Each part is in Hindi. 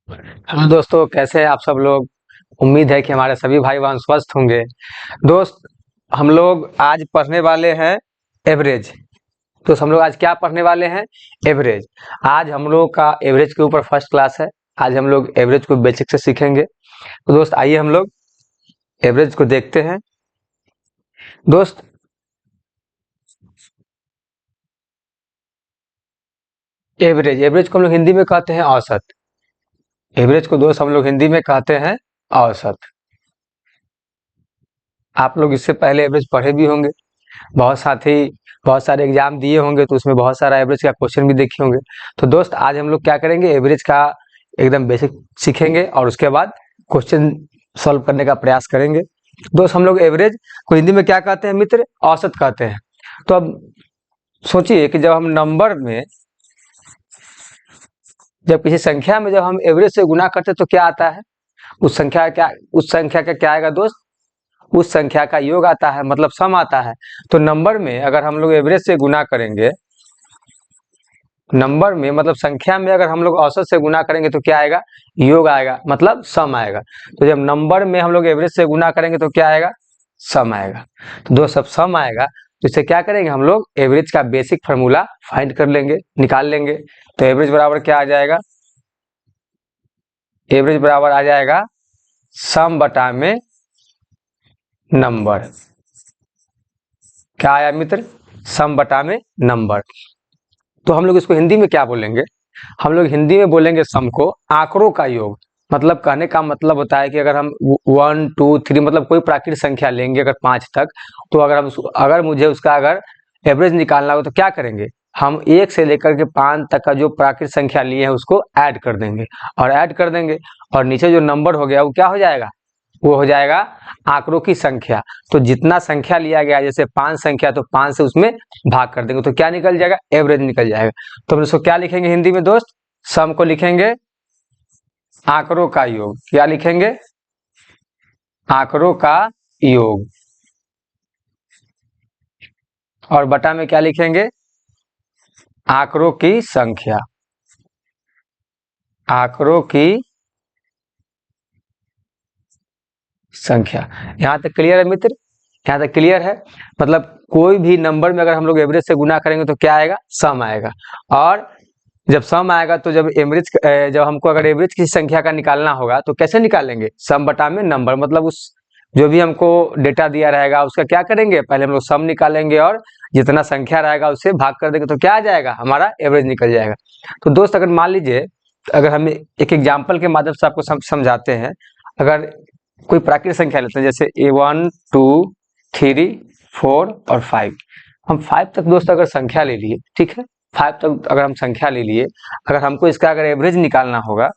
हेलो दोस्तों, कैसे हैं आप सब लोग। उम्मीद है कि हमारे सभी भाई बहन स्वस्थ होंगे। दोस्त, हम लोग आज पढ़ने वाले हैं एवरेज। तो हम लोग आज क्या पढ़ने वाले हैं? एवरेज। आज हम लोग का एवरेज के ऊपर फर्स्ट क्लास है। आज हम लोग एवरेज को बेसिक से सीखेंगे। तो दोस्त, आइए हम लोग एवरेज को देखते हैं। दोस्त, एवरेज एवरेज को हम लोग हिंदी में कहते हैं औसत। एवरेज को दोस्त हम लोग हिंदी में कहते हैं औसत। आप लोग इससे पहले एवरेज पढ़े भी होंगे। बहुत साथी बहुत सारे एग्जाम दिए होंगे, तो उसमें बहुत सारा एवरेज का क्वेश्चन भी देखे होंगे। तो दोस्त, आज हम लोग क्या करेंगे, एवरेज का एकदम बेसिक सीखेंगे और उसके बाद क्वेश्चन सॉल्व करने का प्रयास करेंगे। दोस्त, हम लोग एवरेज को हिंदी में क्या कहते हैं मित्र? औसत कहते हैं। तो अब सोचिए कि जब किसी संख्या में जब हम एवरेज से गुना करते हैं तो क्या आता है? उस संख्या का क्या आएगा दोस्त? उस संख्या का योग आता है, मतलब सम आता है। तो नंबर में अगर हम लोग एवरेज से गुना करेंगे, नंबर में मतलब संख्या में अगर हम लोग औसत से गुना करेंगे तो क्या आएगा? योग आएगा, मतलब सम आएगा। तो जब नंबर में हम लोग एवरेज से गुना करेंगे तो क्या आएगा? सम आएगा। तो दो सब सम आएगा, तो इससे क्या करेंगे, हम लोग एवरेज का बेसिक फार्मूला फाइंड कर लेंगे, निकाल लेंगे। तो एवरेज बराबर क्या आ जाएगा? एवरेज बराबर आ जाएगा सम बटा में नंबर। क्या आया मित्र? सम बटा में नंबर। तो हम लोग इसको हिंदी में क्या बोलेंगे? हम लोग हिंदी में बोलेंगे सम को आंकड़ों का योग। मतलब कहने का मतलब होता है कि अगर हम 1 2 3 मतलब कोई प्राकृतिक संख्या लेंगे अगर 5 तक, तो अगर मुझे उसका अगर एवरेज निकालना हो तो क्या करेंगे, हम 1 से लेकर के 5 तक का जो प्राकृतिक संख्या लिए हैं उसको ऐड कर देंगे और ऐड कर देंगे, और नीचे जो नंबर हो गया वो क्या हो जाएगा? वो हो जाएगा आंकड़ों की संख्या। तो जितना संख्या लिया गया, जैसे 5 संख्या, तो 5 से उसमें भाग कर देंगे तो क्या निकल जाएगा? एवरेज निकल जाएगा। तो हम इसको क्या लिखेंगे हिंदी में दोस्त? सम को लिखेंगे आंकड़ों का योग। क्या लिखेंगे? आंकड़ों का योग। और बटा में क्या लिखेंगे? आंकड़ों की संख्या। आंकड़ों की संख्या। यहाँ तक क्लियर है मित्र? यहाँ तक क्लियर है? मतलब कोई भी नंबर में अगर हम लोग एवरेज से गुना करेंगे तो क्या आएगा? सम आएगा। और जब सम आएगा तो जब हमको अगर एवरेज किसी संख्या का निकालना होगा तो कैसे निकालेंगे? सम बटा में नंबर। मतलब उस जो भी हमको डेटा दिया रहेगा उसका क्या करेंगे, पहले हम लोग सम निकालेंगे और जितना संख्या रहेगा उससे भाग कर देंगे तो क्या आ जाएगा? हमारा एवरेज निकल जाएगा। तो दोस्त, अगर मान लीजिए, अगर हम एक एग्जाम्पल के माध्यम से आपको समझाते हैं। अगर कोई प्राकृतिक संख्या लेते हैं, जैसे 1 2 3 4 और 5। हम 5 तक दोस्त अगर संख्या ले लिए, ठीक है, 5 तक अगर हम संख्या ले लिए, अगर हमको इसका अगर एवरेज निकालना होगा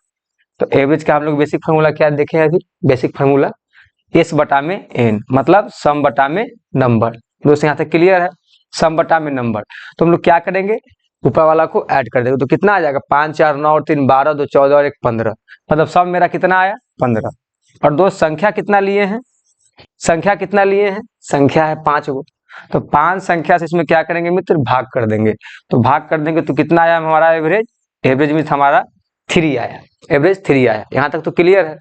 तो एवरेज का हम लोग बेसिक फार्मूला क्या देखे हैं अभी? बेसिक फार्मूला एस बटा में एन, मतलब सम बटा में नंबर। दोस्त, यहाँ तक क्लियर है? सम बटा में नंबर। तो हम लोग क्या करेंगे, ऊपर वाला को ऐड कर देंगे तो कितना आ जाएगा? 5 4 9 और 3 12, 2 14 और 1 15। मतलब सम मेरा कितना आया? 15। और दोस्त, संख्या कितना लिए हैं? संख्या कितना लिए हैं? संख्या है 5 गो। तो 5 संख्या से इसमें क्या करेंगे मित्र? भाग कर देंगे। तो भाग कर देंगे तो कितना आया हमारा एवरेज? एवरेज में हमारा 3 आया। एवरेज 3 आया। यहाँ तक तो क्लियर है?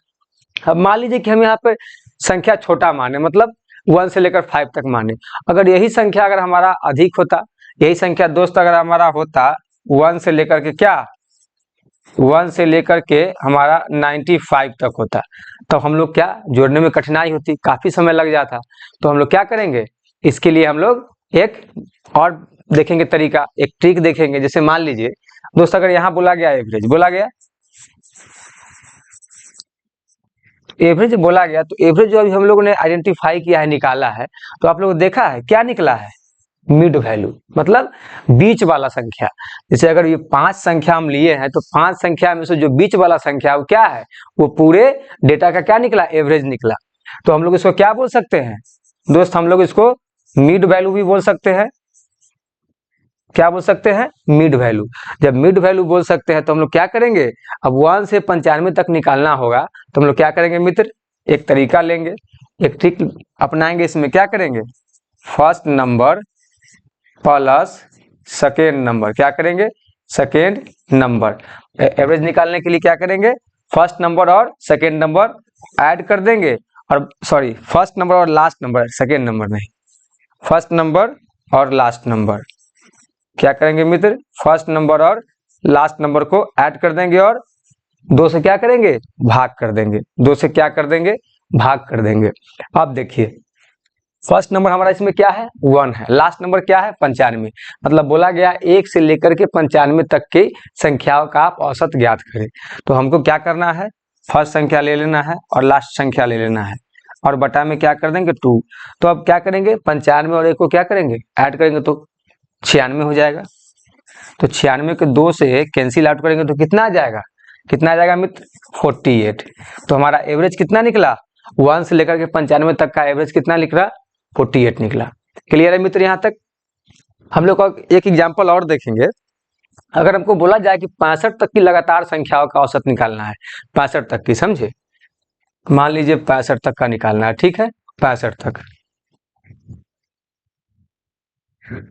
अब मान लीजिए कि हम यहाँ पे संख्या छोटा माने, मतलब 1 से लेकर 5 तक माने। अगर यही संख्या अगर हमारा अधिक होता, यही संख्या दोस्त अगर हमारा होता 1 से लेकर के क्या, 1 से लेकर के हमारा 95 तक होता, तो हम लोग क्या, जोड़ने में कठिनाई होती, काफी समय लग जाता। तो हम लोग क्या करेंगे, इसके लिए हम लोग एक और देखेंगे तरीका, एक ट्रिक देखेंगे। जैसे मान लीजिए दोस्त, अगर यहाँ बोला गया एवरेज, बोला गया एवरेज बोला गया, तो एवरेज जो अभी हम लोगों ने आइडेंटिफाई किया है, निकाला है, तो आप लोगों ने देखा है क्या निकला है? मिड वैल्यू, मतलब बीच वाला संख्या। जैसे अगर ये 5 संख्या हम लिए हैं तो 5 संख्या में से जो बीच वाला संख्या वो क्या है? वो पूरे डेटा का क्या निकला? एवरेज निकला। तो हम लोग इसको क्या बोल सकते हैं दोस्त? हम लोग इसको मिड वैल्यू भी बोल सकते हैं। क्या बोल सकते हैं? Mid value. जब मिड वैल्यू बोल सकते हैं तो हम लोग क्या करेंगे, अब 1 से 95 तक निकालना होगा तो हम लोग क्या करेंगे मित्र? एक तरीका लेंगे, एक ट्रिक अपनाएंगे। इसमें क्या करेंगे, first number plus second number. क्या करेंगे? Second number. एवरेज निकालने के लिए क्या करेंगे? फर्स्ट नंबर और सेकेंड नंबर ऐड कर देंगे, और सॉरी फर्स्ट नंबर और लास्ट नंबर, सेकेंड नंबर नहीं, फर्स्ट नंबर और लास्ट नंबर क्या करेंगे मित्र, फर्स्ट नंबर और लास्ट नंबर को ऐड कर देंगे और 2 से क्या करेंगे, भाग कर देंगे, 2 से क्या कर देंगे, भाग कर देंगे। अब देखिए फर्स्ट नंबर हमारा इसमें क्या है, 1 है, लास्ट नंबर क्या है, 95, मतलब बोला गया 1 से लेकर के 95 तक की संख्याओं का आप औसत ज्ञात करें। तो हमको क्या करना है, फर्स्ट संख्या ले लेना है और लास्ट संख्या ले लेना है, और बटा में क्या कर देंगे 2। तो अब क्या करेंगे, 95 और 1 को क्या करेंगे, ऐड करेंगे तो 96 हो जाएगा। तो 96 को 2 से कैंसिल आउट करेंगे तो कितना आ जाएगा, कितना आ जाएगा मित्र, 48। तो हमारा एवरेज कितना निकला, 1 से लेकर के 95 तक का एवरेज कितना निकला, 48 निकला। क्लियर है मित्र, यहाँ तक। हम लोग एक एग्जांपल और देखेंगे। अगर हमको बोला जाए कि 65 तक की लगातार संख्याओं का औसत निकालना है, 65 तक की, समझे, मान लीजिए 65 तक का निकालना है, ठीक है, 65 तक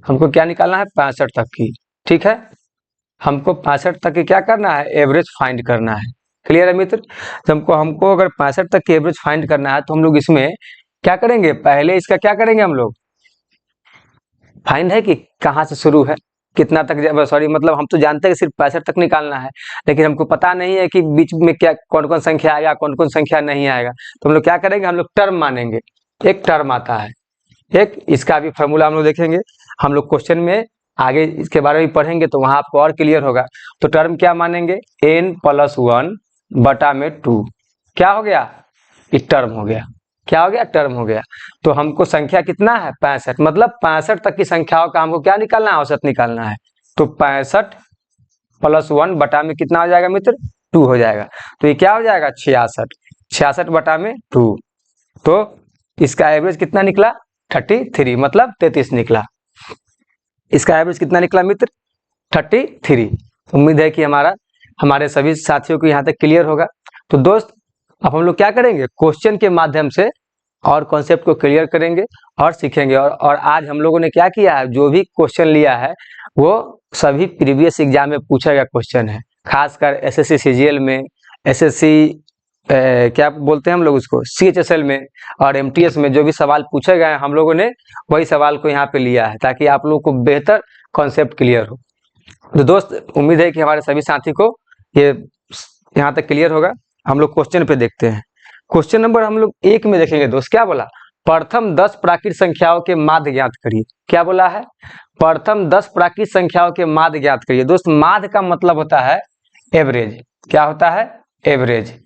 हमको क्या निकालना है, 65 तक की, ठीक है, हमको 65 तक की क्या करना है, एवरेज फाइंड करना है। क्लियर है मित्र। तो हमको अगर 65 तक की एवरेज फाइंड करना है तो हम लोग इसमें क्या करेंगे, पहले इसका क्या करेंगे, हम लोग फाइंड है कि कहाँ से शुरू है, कितना तक, सॉरी मतलब हम तो जानते हैं कि सिर्फ 65 तक निकालना है, लेकिन हमको पता नहीं है कि बीच में क्या कौन कौन संख्या आएगा, कौन कौन संख्या नहीं आएगा। तो हम लोग क्या करेंगे, हम लोग टर्म मानेंगे, एक टर्म आता है एक, इसका भी फॉर्मूला हम लोग देखेंगे, हम लोग क्वेश्चन में आगे इसके बारे में पढ़ेंगे तो वहां आपको और क्लियर होगा। तो टर्म क्या मानेंगे, n+1 बटा में 2, क्या हो गया, ये टर्म हो गया, क्या हो गया, टर्म हो गया। तो हमको संख्या कितना है, 65, मतलब 65 तक की संख्याओं का हमको क्या निकालना है, औसत निकालना है। तो 65+1 बटा में कितना हो जाएगा मित्र, 2 हो जाएगा। तो ये क्या हो जाएगा, 66, 66 बटा में 2। तो इसका एवरेज कितना निकला, 33, मतलब 33 निकला। इसका एवरेज कितना निकला मित्र, 33। उम्मीद है कि हमारे सभी साथियों को यहाँ तक क्लियर होगा। तो दोस्त अब हम लोग क्या करेंगे, क्वेश्चन के माध्यम से और कॉन्सेप्ट को क्लियर करेंगे और सीखेंगे। और आज हम लोगों ने क्या किया है, जो भी क्वेश्चन लिया है वो सभी प्रीवियस एग्जाम में पूछा गया क्वेश्चन है, खासकर एसएससी सीजीएल में, एसएससी क्या बोलते हैं हम लोग उसको, सीएचएसएल में और एमटीएस में जो भी सवाल पूछे गए हैं हम लोगों ने वही सवाल को यहाँ पे लिया है, ताकि आप लोगों को बेहतर कॉन्सेप्ट क्लियर हो। तो दोस्त उम्मीद है कि हमारे सभी साथी को ये यहाँ तक क्लियर होगा। हम लोग क्वेश्चन पे देखते हैं। क्वेश्चन नंबर हम लोग 1 में देखेंगे दोस्त, क्या बोला, प्रथम 10 प्राकृत संख्याओं के माध्य ज्ञात करिए। क्या बोला है, प्रथम 10 प्राकृत संख्याओं के माध्य ज्ञात करिए। दोस्त माध्य का मतलब होता है एवरेज, क्या होता है, एवरेज।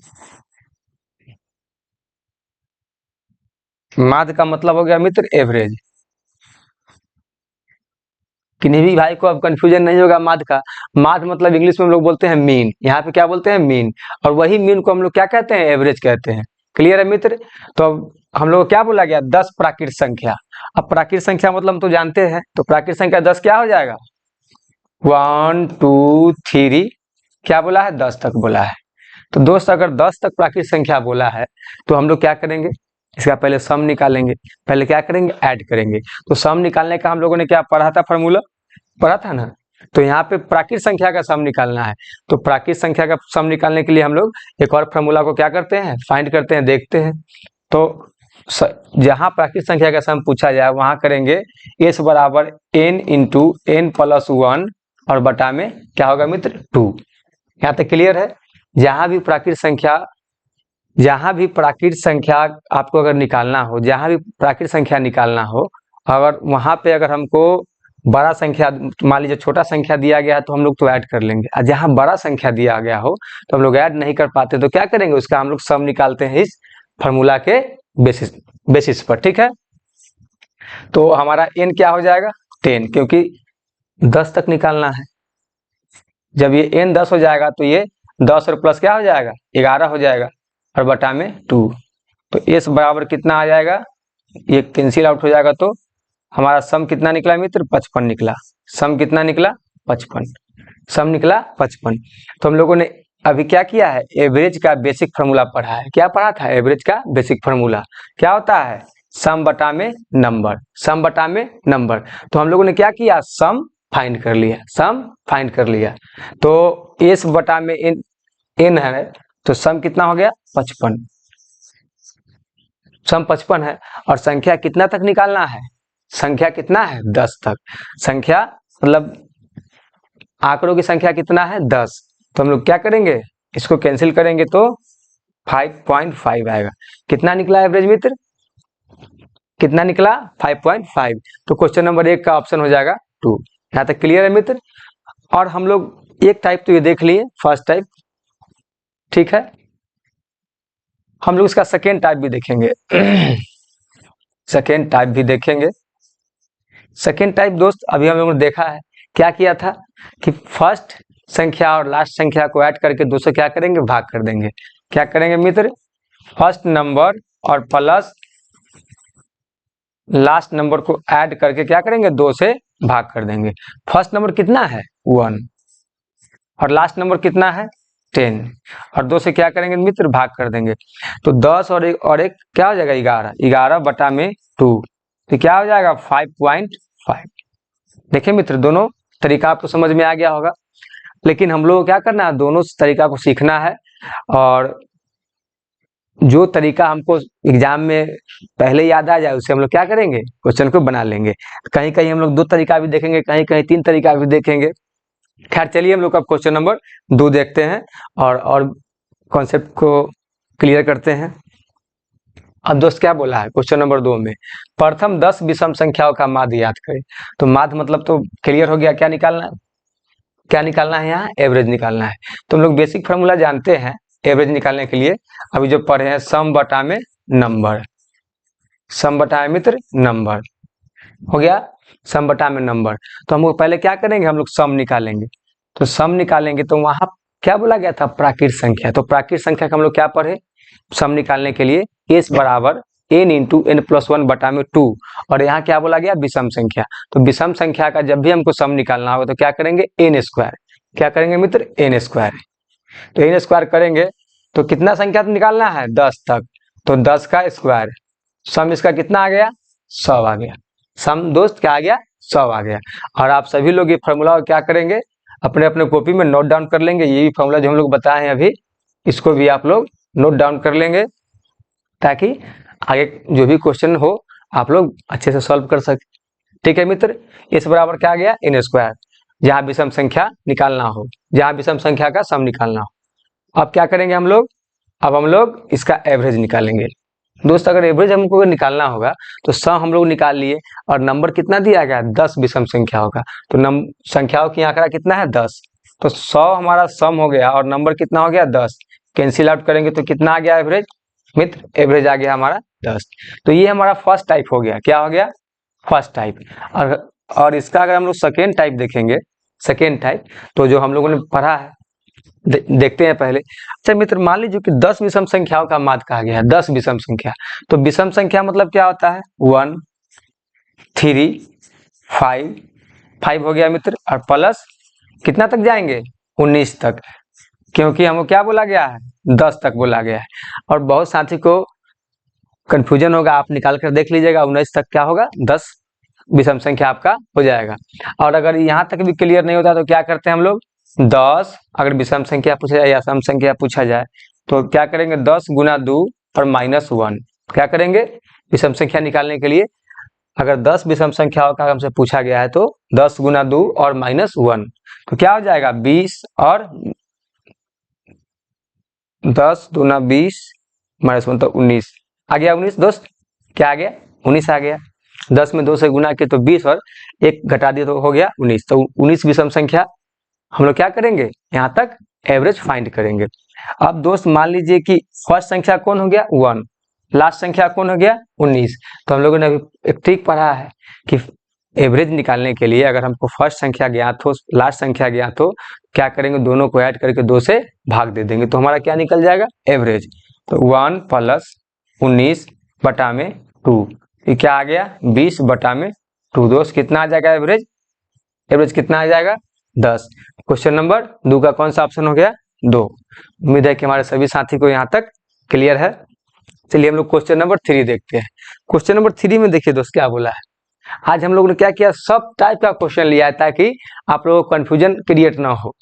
माध्य का मतलब हो गया मित्र एवरेज। किन्हीं भी भाई को अब कंफ्यूजन नहीं होगा माध्य का। माध्य मतलब इंग्लिश में हम लोग बोलते हैं मीन, यहाँ पे क्या बोलते हैं, मीन, और वही मीन को हम लोग क्या कहते हैं, एवरेज कहते हैं। क्लियर है मित्र। तो अब हम लोग क्या बोला गया, 10 प्राकृत संख्या। अब प्राकृत संख्या मतलब हम तो जानते हैं, तो प्राकृत संख्या 10 क्या हो जाएगा, 1 2 3, क्या बोला है, 10 तक बोला है। तो दोस्त अगर 10 तक प्राकृत संख्या बोला है तो हम लोग क्या करेंगे, इसका पहले सम निकालेंगे, पहले क्या करेंगे, ऐड करेंगे। तो सम निकालने का हम लोगों ने क्या पढ़ा था, फॉर्मूला पढ़ा था ना। तो यहाँ पे प्राकृत संख्या का सम निकालना है, तो प्राकृत संख्या का सम निकालने के लिए हम लोग एक और फॉर्मूला को क्या करते हैं, फाइंड करते हैं, देखते हैं। तो जहां प्राकृत संख्या का सम पूछा जाए वहां करेंगे s बराबर n इंटू n+1 और बटा में क्या होगा मित्र, 2। यहाँ तक क्लियर है। जहां भी प्राकृत संख्या आपको अगर निकालना हो, जहां भी प्राकृत संख्या निकालना हो, अगर वहां पे अगर हमको बड़ा संख्या, मान लीजिए छोटा संख्या दिया गया है तो हम लोग तो ऐड कर लेंगे, और जहां बड़ा संख्या दिया गया हो तो हम लोग ऐड नहीं कर पाते, तो क्या करेंगे, उसका हम लोग सम निकालते हैं इस फॉर्मूला के बेसिस पर, ठीक है। तो हमारा n क्या हो जाएगा, 10, क्योंकि 10 तक निकालना है। जब ये n 10 हो जाएगा तो ये 10 और प्लस क्या हो जाएगा, 11 हो जाएगा, और बटा में 2। तो s बराबर कितना आ जाएगा, ये कैंसिल आउट हो जाएगा, तो हमारा सम कितना निकला मित्र, 55 निकला। सम कितना निकला, 55, सम निकला 55। तो हम लोगों ने अभी क्या किया है, एवरेज का बेसिक फार्मूला पढ़ा है। क्या पढ़ा था, एवरेज का बेसिक फार्मूला क्या होता है, सम बटा में नंबर, सम बटा में नंबर। तो हम लोगों ने क्या किया, सम फाइंड कर लिया, सम फाइंड कर लिया। तो एस बटा में एन है, तो सम कितना हो गया 55, सम 55 है। और संख्या कितना तक निकालना है, संख्या कितना है 10 तक, संख्या मतलब आंकड़ों की संख्या कितना है 10। तो हम लोग क्या करेंगे, इसको कैंसिल करेंगे तो 5.5 आएगा। कितना निकला एवरेज मित्र, कितना निकला 5.5। तो क्वेश्चन नंबर 1 का ऑप्शन हो जाएगा 2। यहाँ तक क्लियर है मित्र। और हम लोग एक टाइप तो ये देख लिए, फर्स्ट टाइप, ठीक है। हम लोग इसका सेकेंड टाइप भी देखेंगे सेकेंड टाइप भी देखेंगे। सेकेंड टाइप दोस्त अभी हम लोगों ने देखा है, क्या किया था कि फर्स्ट संख्या और लास्ट संख्या को ऐड करके 2 से क्या करेंगे, भाग कर देंगे। क्या करेंगे मित्र, फर्स्ट नंबर और प्लस लास्ट नंबर को ऐड करके क्या करेंगे, 2 से भाग कर देंगे। फर्स्ट नंबर कितना है 1 और लास्ट नंबर कितना है 10, और 2 से क्या करेंगे मित्र, भाग कर देंगे। तो 10 और एक क्या हो जाएगा 11, 11 बटा में 2, तो क्या हो जाएगा 5.5। देखिए मित्र दोनों तरीका आपको समझ में आ गया होगा, लेकिन हम लोग को क्या करना है, दोनों तरीका को सीखना है। और जो तरीका हमको एग्जाम में पहले याद आ जाए उसे हम लोग क्या करेंगे, क्वेश्चन को बना लेंगे। कहीं कहीं हम लोग 2 तरीका भी देखेंगे, कहीं कहीं 3 तरीका भी देखेंगे। खैर चलिए हम लोग अब क्वेश्चन नंबर 2 देखते हैं और कॉन्सेप्ट को क्लियर करते हैं। अब दोस्त क्या बोला है क्वेश्चन नंबर 2 में, प्रथम 10 विषम संख्याओं का माध्य याद करें। तो माध्य मतलब तो क्लियर हो गया, क्या निकालना है, क्या निकालना है, यहाँ एवरेज निकालना है। तो हम लोग बेसिक फॉर्मूला जानते हैं एवरेज निकालने के लिए, अभी जो पढ़े हैं सम बटा में नंबर, सम बटा में मित्र नंबर हो गया, सम बटा में नंबर। तो हम लोग पहले क्या करेंगे, हम लोग सम निकालेंगे। तो सम निकालेंगे तो वहां क्या बोला गया था, प्राकृत संख्या। तो प्राकृत संख्या का हम लोग क्या पढ़े, सम निकालने के लिए एस बराबर n इंटू एन प्लस 1 बटा में 2, और यहाँ क्या बोला गया विषम संख्या। तो विषम संख्या का जब भी हमको सम निकालना होगा तो क्या करेंगे n स्क्वायर, क्या करेंगे मित्र n स्क्वायर। तो n स्क्वायर करेंगे तो कितना संख्या निकालना है 10 तक, तो 10 का स्क्वायर, सम इसका कितना आ गया 100 आ गया, सम दोस्त क्या आ गया 100 आ गया। और आप सभी लोग ये फॉर्मूला क्या करेंगे, अपने अपने कॉपी में नोट डाउन कर लेंगे। ये भी फॉर्मूला जो हम लोग बताए हैं अभी, इसको भी आप लोग नोट डाउन कर लेंगे, ताकि आगे जो भी क्वेश्चन हो आप लोग अच्छे से सॉल्व कर सके। ठीक है मित्र, इस बराबर क्या आ गया n स्क्वायर, जहां विषम संख्या निकालना हो, जहां विषम संख्या का सम निकालना हो। अब क्या करेंगे हम लोग, अब हम लोग इसका एवरेज निकालेंगे। दोस्त अगर एवरेज हमको निकालना होगा तो सम हम लोग निकाल लिए, और नंबर कितना दिया गया 10 विषम संख्या होगा। तो संख्याओं की आंकड़ा कितना है 10, तो 100 हमारा सम हो गया और नंबर कितना हो गया 10, कैंसिल आउट करेंगे तो कितना आ गया एवरेज मित्र, एवरेज आ गया हमारा 10। तो ये हमारा फर्स्ट टाइप हो गया, क्या हो गया फर्स्ट टाइप। और इसका अगर हम लोग सेकेंड टाइप देखेंगे, सेकेंड टाइप तो जो हम लोगों ने पढ़ा है देखते हैं पहले। अच्छा मित्र मान लीजिए कि 10 विषम संख्याओं का माध्य कहा गया है, 10 विषम संख्या। तो विषम संख्या मतलब क्या होता है 1 3 5, 5 हो गया मित्र, और प्लस कितना तक जाएंगे 19 तक, क्योंकि हमको क्या बोला गया है 10 तक बोला गया है। और बहुत साथी को कंफ्यूजन होगा, आप निकाल कर देख लीजिएगा 19 तक क्या होगा 10 विषम संख्या आपका हो जाएगा। और अगर यहाँ तक भी क्लियर नहीं होता तो क्या करते हैं हम लोग 10, अगर विषम संख्या पूछा जाए या सम संख्या पूछा जाए तो क्या करेंगे 10 गुना 2 और -1, क्या करेंगे विषम संख्या निकालने के लिए। अगर 10 विषम संख्याओं का हमसे पूछा गया है तो 10 गुना 2 और -1, तो क्या हो जाएगा 20, और 10 गुना 20 -1 तो 19 आ गया, 19 दोस्त क्या आ गया 19 आ गया। 10 में 2 से गुना किए तो 20 और 1 घटा दिए तो हो गया 19। तो 19 विषम संख्या हम लोग क्या करेंगे, यहाँ तक एवरेज फाइंड करेंगे। अब दोस्त मान लीजिए कि फर्स्ट संख्या कौन हो गया 1, लास्ट संख्या कौन हो गया 19। तो हम लोगों ने अभी एक ट्रिक पढ़ा है कि एवरेज निकालने के लिए अगर हमको फर्स्ट संख्या ज्ञात हो, लास्ट संख्या ज्ञात हो, क्या करेंगे दोनों को ऐड करके 2 से भाग दे देंगे, तो हमारा क्या निकल जाएगा एवरेज। तो 1 प्लस 19 बटा में 2, ये क्या आ गया 20 बटा में 2। दोस्त कितना आ जाएगा एवरेज, एवरेज कितना आ जाएगा 10। क्वेश्चन नंबर 2 का कौन सा ऑप्शन हो गया 2। उम्मीद है कि हमारे सभी साथी को यहाँ तक क्लियर है। चलिए हम लोग क्वेश्चन नंबर 3 देखते हैं। क्वेश्चन नंबर 3 में देखिए दोस्त क्या बोला है, आज हम लोगों ने क्या किया सब टाइप का क्वेश्चन लिया है ताकि आप लोगों को कंफ्यूजन क्रिएट ना हो।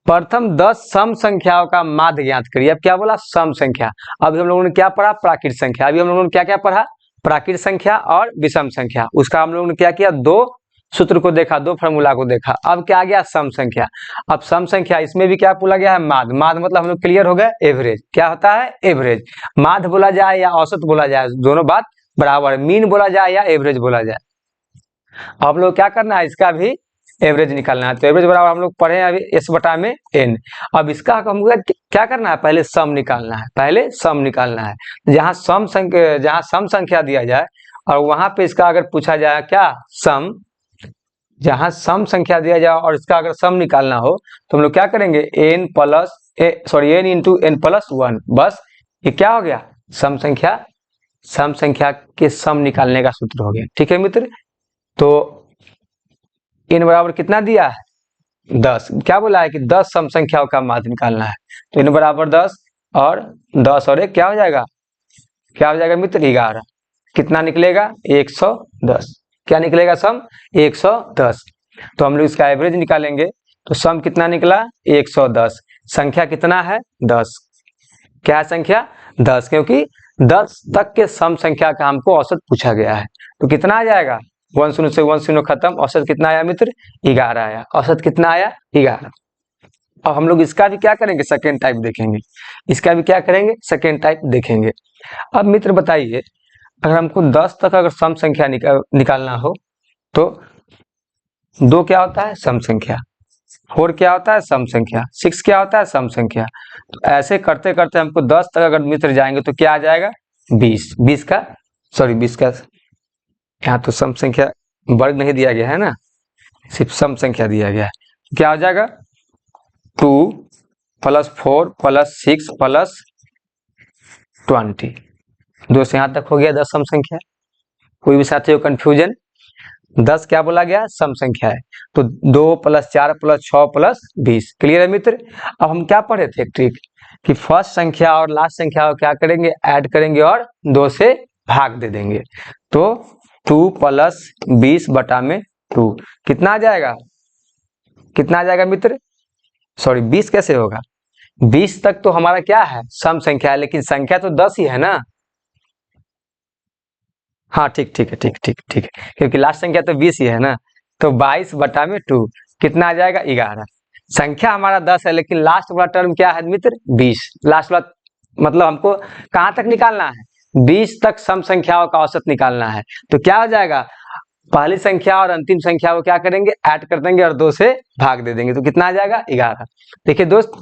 प्रथम 10 सम संख्याओं का माध्य ज्ञात करिए। अब क्या बोला? सम संख्या। अभी हम लोगों ने क्या पढ़ा? प्राकृत संख्या। अभी हम लोगों ने क्या क्या पढ़ा? प्राकृत संख्या और विषम संख्या। उसका हम लोगों ने क्या किया? दो सूत्र को देखा, दो फॉर्मूला को देखा। अब क्या आ गया? सम संख्या। अब सम संख्या, इसमें भी क्या बोला गया है? माध्य। माध्य मतलब हम लोग क्लियर हो गए, एवरेज। क्या होता है? एवरेज। माध्य बोला जाए या औसत बोला जाए, दोनों बात बराबर है। मीन बोला जाए या एवरेज बोला जाए, आप लोग क्या करना है? इसका भी एवरेज निकालना है। तो एवरेज बराबर हम लोग पढ़े अभी एस बटा में एन। अब इसका हमको क्या करना है? पहले सम निकालना है। पहले सम निकालना है। जहां सम संख्या दिया जाए और वहां पे इसका अगर पूछा जाए क्या? सम। जहां सम संख्या दिया जाए और इसका अगर सम निकालना हो तो हम लोग क्या करेंगे? N into n plus one. बस ये क्या हो गया? सम संख्या। सम संख्या के सम निकालने का सूत्र हो गया। ठीक है मित्र। तो इन बराबर कितना दिया है? 10। क्या बोला है कि 10 सम संख्याओं का माध्य निकालना है। तो इन बराबर 10 और 10 और 1 क्या हो जाएगा? क्या हो जाएगा मित्र? 11। कितना निकलेगा? 110। क्या निकलेगा? सम 110। तो हम लोग इसका एवरेज निकालेंगे तो सम कितना निकला? 110। संख्या कितना है? 10। क्या है संख्या? 10, क्योंकि 10 तक के सम संख्या का हमको औसत पूछा गया है। तो कितना आ जाएगा? 1 शून्य से 1 शून्य खत्म। औसत कितना आया मित्र? 11 आया। औसत कितना आया? 11। अब हम लोग इसका भी क्या करेंगे? सेकेंड टाइप देखेंगे। इसका भी क्या करेंगे? सेकेंड टाइप देखेंगे। अब मित्र बताइए, अगर हमको 10 तक अगर सम संख्या निकालना हो तो 2 क्या होता है? सम संख्या। 4 क्या होता है? सम संख्या। 6 क्या होता है? सम संख्या। तो ऐसे करते करते हमको 10 तक अगर मित्र जाएंगे तो क्या आ जाएगा? 20। 20 का यहाँ तो सम संख्या वर्ग नहीं दिया गया है ना, सिर्फ सम संख्या दिया गया है। क्या हो जाएगा? 2 प्लस 4 प्लस 6 प्लस 20। 2 से यहाँ तक हो गया 10 सम संख्या। कोई भी साथी हो कंफ्यूजन? 10 क्या बोला गया? सम संख्या है। तो 2 प्लस 4 प्लस 6 प्लस 20। क्लियर है मित्र? अब हम क्या पढ़े थे? ट्रिक कि फर्स्ट संख्या और लास्ट संख्या को क्या करेंगे? ऐड करेंगे और 2 से भाग दे देंगे। तो 2 प्लस 20 बटा में 2 कितना आ जाएगा? कितना आ जाएगा मित्र? सॉरी 20 कैसे होगा? 20 तक तो हमारा क्या है? सम संख्या है, लेकिन संख्या तो 10 ही है ना। हाँ ठीक है, क्योंकि लास्ट संख्या तो 20 ही है ना। तो 22 बटा में 2 कितना आ जाएगा? 11। संख्या हमारा 10 है, लेकिन लास्ट वाला टर्म क्या है मित्र? 20। लास्ट वाला मतलब हमको कहां तक निकालना है? 20 तक सम संख्याओं का औसत निकालना है। तो क्या हो जाएगा? पहली संख्या और अंतिम संख्या को क्या करेंगे? ऐड कर देंगे और 2 से भाग दे देंगे। तो कितना आ जाएगा? 11। देखिए दोस्त,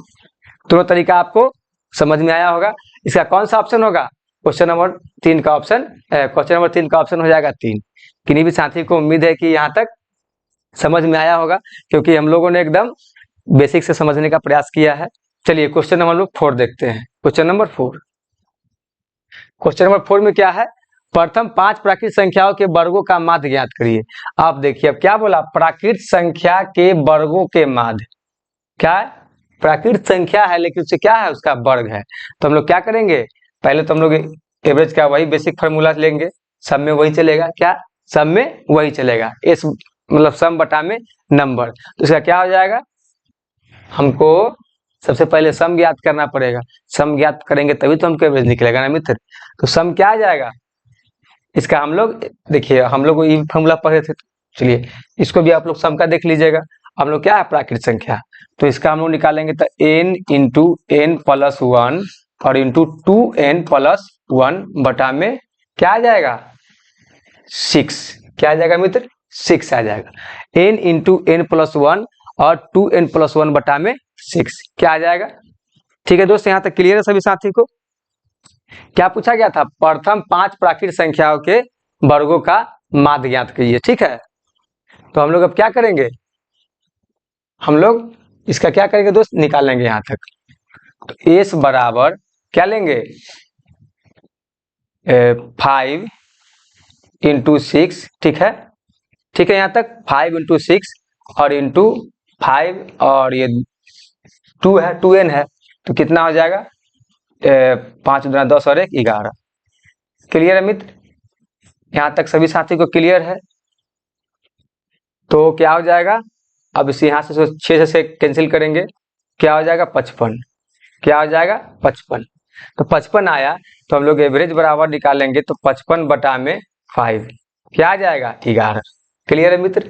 दोनों तरीका आपको समझ में आया होगा। इसका कौन सा ऑप्शन होगा? क्वेश्चन नंबर 3 का ऑप्शन हो जाएगा 3। किन्हीं भी साथी को उम्मीद है कि यहाँ तक समझ में आया होगा, क्योंकि हम लोगों ने एकदम बेसिक से समझने का प्रयास किया है। चलिए क्वेश्चन नंबर 4 देखते हैं। क्वेश्चन नंबर 4 में क्या है? प्रथम 5 प्राकृत संख्याओं के वर्गों का माध्य ज्ञात करिए। आप देखिए, अब क्या बोला? प्राकृत संख्या के वर्गों के माध्य। क्या है? प्राकृत संख्या है, लेकिन उससे क्या है? उसका वर्ग है। तो हम लोग क्या करेंगे? पहले तो हम लोग एवरेज का वही बेसिक फार्मूला लेंगे। सब में वही चलेगा। क्या? सब में वही चलेगा। एस मतलब सम बटा में नंबर। तो इसका क्या हो जाएगा? हमको सबसे पहले सम ज्ञात करना पड़ेगा। सम ज्ञात करेंगे तभी तो हमको एवरेज निकलेगा ना मित्र। तो सम क्या आ जाएगा? इसका हम लोग देखिए, हम लोग ये फॉर्मूला पढ़े थे। चलिए इसको भी आप लोग सम का देख लीजिएगा। हम लोग क्या है? प्राकृत संख्या। तो इसका हम लोग निकालेंगे तो n इंटू एन प्लस 1 और इंटू 2n प्लस 1 बटा में क्या आ जाएगा? 6। क्या आ जाएगा मित्र? 6 आ जाएगा। n इंटू एन प्लस 1 और 2n प्लस 1 बटा में 6 क्या आ जाएगा? ठीक है दोस्त, यहाँ तक क्लियर है सभी साथी को? क्या पूछा गया था? प्रथम 5 प्राकृत संख्याओं के वर्गों का माध्य ज्ञात कीजिए। ठीक है, तो हम लोग अब क्या करेंगे? हम लोग इसका क्या करेंगे दोस्त? निकालेंगे यहां तक। तो एस बराबर क्या लेंगे? 5 इंटू 6। ठीक है, यहाँ तक 5 इंटू 6 और इंटू 5 और ये 2 है, 2n है। तो कितना हो जाएगा? 5 दूना 10 और 1 11। क्लियर है मित्र? यहाँ तक सभी साथी को क्लियर है? तो क्या हो जाएगा? अब इसे यहाँ से 6 से कैंसिल करेंगे क्या हो जाएगा 55, क्या हो जाएगा 55। तो 55 आया तो हम लोग एवरेज बराबर निकालेंगे तो 55/5 क्या आ जाएगा 11। क्लियर है मित्र,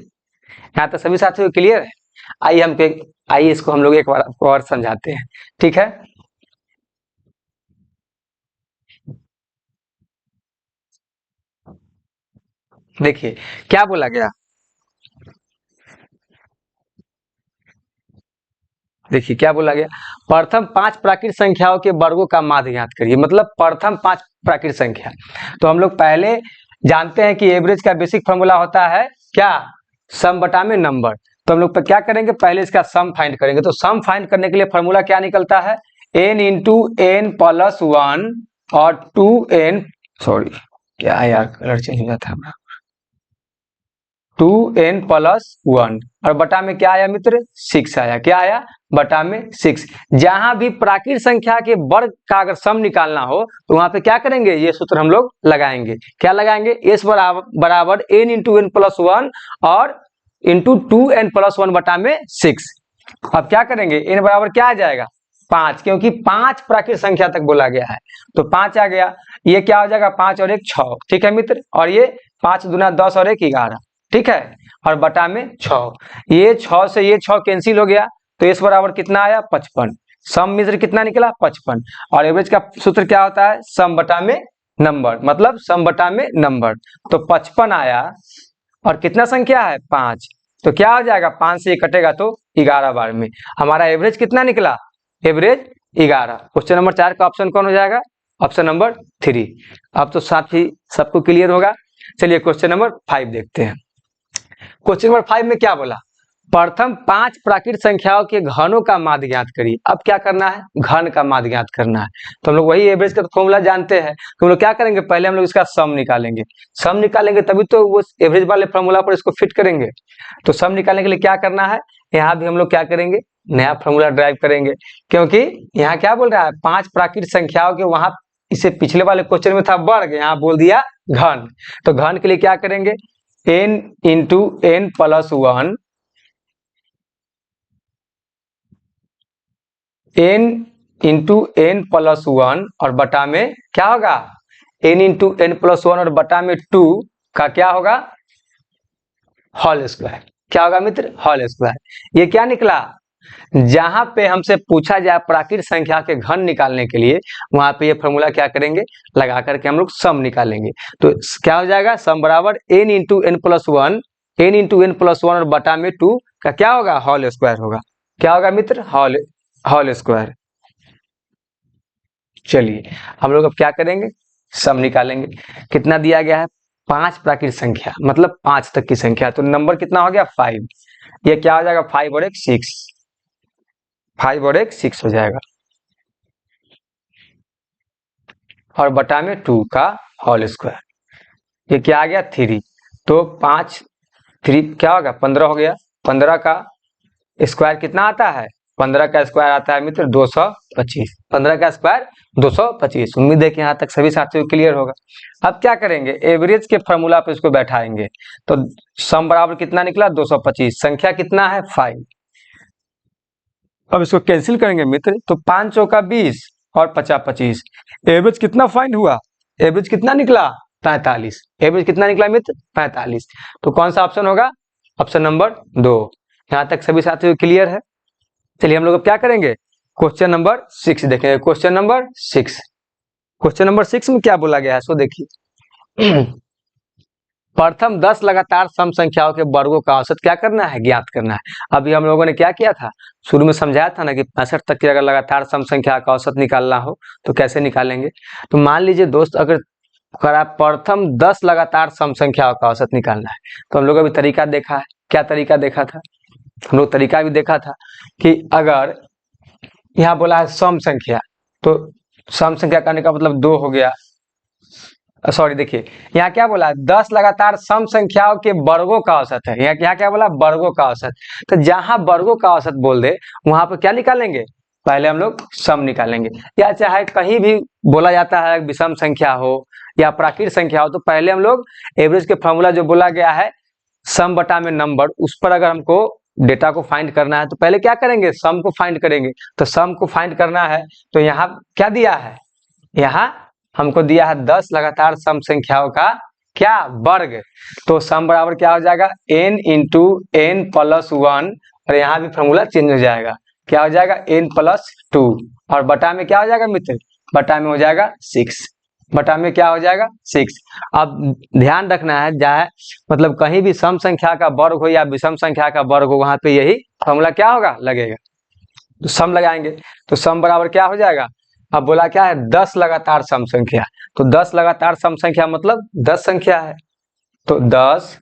यहाँ तो सभी साथियों को क्लियर है। आइए इसको हम लोग एक बार और समझाते हैं, ठीक है। देखिए क्या बोला गया, देखिए क्या बोला गया, प्रथम 5 प्राकृत संख्याओं के वर्गों का माध्य ज्ञात करिए, मतलब प्रथम 5 प्राकृत संख्या। तो हम लोग पहले जानते हैं कि एवरेज का बेसिक फॉर्मूला होता है क्या, सम बटा में नंबर। तो हम लोग क्या करेंगे, पहले इसका सम फाइंड करेंगे। तो सम फाइंड करने के लिए फॉर्मूला क्या निकलता है, n into n plus one और 2n, सॉरी क्या यार कलर चेंज हो जाता है, 2n+1 और बटा में क्या आया मित्र 6 आया, क्या आया बटा में 6। जहां भी प्राकृत संख्या के वर्ग का अगर सम निकालना हो तो वहां पे क्या करेंगे, ये सूत्र हम लोग लगाएंगे। क्या लगाएंगे, s बराबर n into n plus one और इंटू 2n+1 बटा में 6। अब क्या करेंगे, n बराबर क्या आ जाएगा 5, क्योंकि 5 प्राकृत संख्या तक बोला गया है तो 5 आ गया। ये क्या हो जाएगा 5 और 1 6, ठीक है मित्र, और ये 5 दूना 10 और 1 11, ठीक है, और बटा में 6। ये 6 से ये 6 कैंसिल हो गया तो इस बराबर कितना आया 55। सम मित्र कितना निकला 55। और एवरेज का सूत्र क्या होता है, सम बटा में नंबर, मतलब सम बटा में नंबर। तो 55 आया और कितना संख्या है 5, तो क्या हो जाएगा 5 से ये कटेगा तो 11 बार में हमारा एवरेज कितना निकला, एवरेज 11। क्वेश्चन नंबर 4 का ऑप्शन कौन हो जाएगा, ऑप्शन नंबर 3। अब तो साथ ही सबको क्लियर होगा। चलिए क्वेश्चन नंबर 5 देखते हैं। क्वेश्चन नंबर 5 में क्या बोला, प्रथम 5 प्राकृत संख्याओं के घनों का माध्य ज्ञात करिए। अब क्या करना है, घन का माध्य ज्ञात करना है। तो हम लोग वही एवरेज का फॉर्मूला जानते हैं, तो हम लोग क्या करेंगे, पहले हम लोग इसका सम निकालेंगे। सम निकालेंगे तभी तो वो एवरेज वाले फॉर्मूला पर इसको फिट करेंगे। तो सम निकालने के लिए क्या करना है, यहाँ भी हम लोग क्या करेंगे, नया फॉर्मूला ड्राइव करेंगे। क्योंकि यहाँ क्या बोल रहा है 5 प्राकृत संख्याओं के, वहां इसे पिछले वाले क्वेश्चन में था वर्ग, यहाँ बोल दिया घन। तो घन के लिए क्या करेंगे, n into n plus one, n into n plus one और बटा में क्या होगा n into n plus one और बटा में 2 का क्या होगा होल स्क्वायर। क्या होगा मित्र, होल स्क्वायर। ये क्या निकला, जहां पे हमसे पूछा जाए प्राकृत संख्या के घन निकालने के लिए, वहां पे ये फॉर्मूला क्या करेंगे, लगा करके हम लोग सम निकालेंगे। तो क्या हो जाएगा, सम बराबर n into n plus one, n into n plus one और बटा में 2 का क्या होगा होल स्क्वायर होगा। क्या होगा मित्र, होल स्क्वायर। चलिए हम लोग अब क्या करेंगे, सम निकालेंगे। कितना दिया गया है 5 प्राकृत संख्या, मतलब 5 तक की संख्या, तो नंबर कितना हो गया 5। ये क्या हो जाएगा 5 और 1 6, 5 और 1 6 हो जाएगा और बटा में 2 का होल स्क्वायर। ये क्या आ गया 3, तो 5 3 क्या होगा 15 हो गया। 15 का स्क्वायर कितना आता है, 15 का स्क्वायर आता है मित्र 225। 15 का स्क्वायर 225। उम्मीद है कि यहाँ तक सभी साथियों को क्लियर होगा। अब क्या करेंगे, एवरेज के फॉर्मूला पे इसको बैठाएंगे। तो सम बराबर कितना निकला 225, संख्या कितना है 5। अब इसको कैंसिल करेंगे मित्र, तो 5 चौका 20 और 50 25। एवरेज कितना फाइंड हुआ, एवरेज कितना निकला 45। एवरेज कितना निकला मित्र 45। तो कौन सा ऑप्शन होगा, ऑप्शन नंबर 2। यहाँ तक सभी साथियों को क्लियर है। चलिए हम लोग अब क्या करेंगे, क्वेश्चन नंबर 6 देखेंगे। क्वेश्चन नंबर 6, क्वेश्चन नंबर 6 में क्या बोला गया है सो देखिए। प्रथम 10 लगातार सम संख्याओं के वर्गों का औसत क्या करना है, ज्ञात करना है। अभी हम लोगों ने क्या किया था, शुरू में समझाया था ना कि 65 तक की अगर लगातार सम संख्या का औसत निकालना हो तो कैसे निकालेंगे। तो मान लीजिए दोस्त, अगर प्रथम 10 लगातार सम संख्याओं का औसत निकालना है, तो हम लोग अभी तरीका देखा है। क्या तरीका देखा था, हम लोग तरीका भी देखा था कि अगर यहाँ बोला है सम संख्या, तो सम संख्या करने का मतलब 2 हो गया। सॉरी देखिए यहाँ क्या बोला, 10 लगातार सम संख्याओं के वर्गों का औसत है। यहाँ क्या बोला, वर्गों का औसत। तो जहां वर्गों का औसत बोल दे वहां पर क्या निकालेंगे, पहले हम लोग सम निकालेंगे। या चाहे कहीं भी बोला जाता है विषम संख्या हो या प्राकृत संख्या हो, तो पहले हम लोग एवरेज के फॉर्मूला जो बोला गया है सम बटा में नंबर, उस पर अगर हमको डेटा को फाइंड करना है तो पहले क्या करेंगे, सम को फाइंड करेंगे। तो सम को फाइंड करना है तो यहाँ क्या दिया है, यहाँ हमको दिया है 10 लगातार सम संख्याओं का क्या, वर्ग। तो सम बराबर क्या हो जाएगा, n इंटू एन प्लस 1, और यहाँ भी फॉर्मूला चेंज हो जाएगा, क्या हो जाएगा n प्लस 2, और बटा में क्या हो जाएगा मित्र, बटा में हो जाएगा 6, बटा में क्या हो जाएगा 6। अब ध्यान रखना है, चाहे मतलब कहीं भी सम संख्या का वर्ग हो या विषम संख्या का वर्ग हो, वहां पे यही फॉर्मूला क्या होगा, लगेगा। तो सम लगाएंगे तो सम बराबर क्या हो जाएगा, अब बोला क्या है 10 लगातार सम संख्या, तो 10 लगातार सम संख्या मतलब 10 संख्या है, तो 10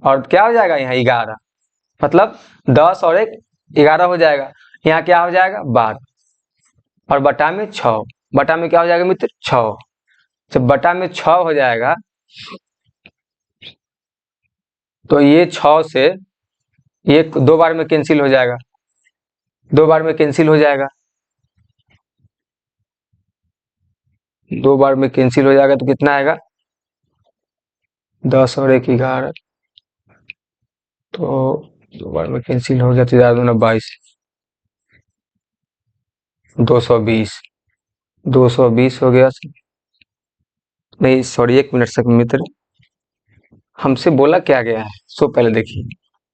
और क्या हो जाएगा यहाँ 11, मतलब 10 और 1 11 हो जाएगा, यहाँ क्या हो जाएगा 12, और बटा में 6, बटा में क्या हो जाएगा मित्र 6। जब बटा में 6 हो जाएगा तो ये 6 से ये 2 बार में कैंसिल हो जाएगा, 2 बार में कैंसिल हो जाएगा, 2 बार में कैंसिल हो जाएगा तो कितना आएगा 10 और 1 11, तो 2 बार में कैंसिल हो गया तो 22, 220, 220 हो गया, नहीं सॉरी 1 मिनट तक मित्र, हमसे बोला क्या गया है, सो पहले देखिए,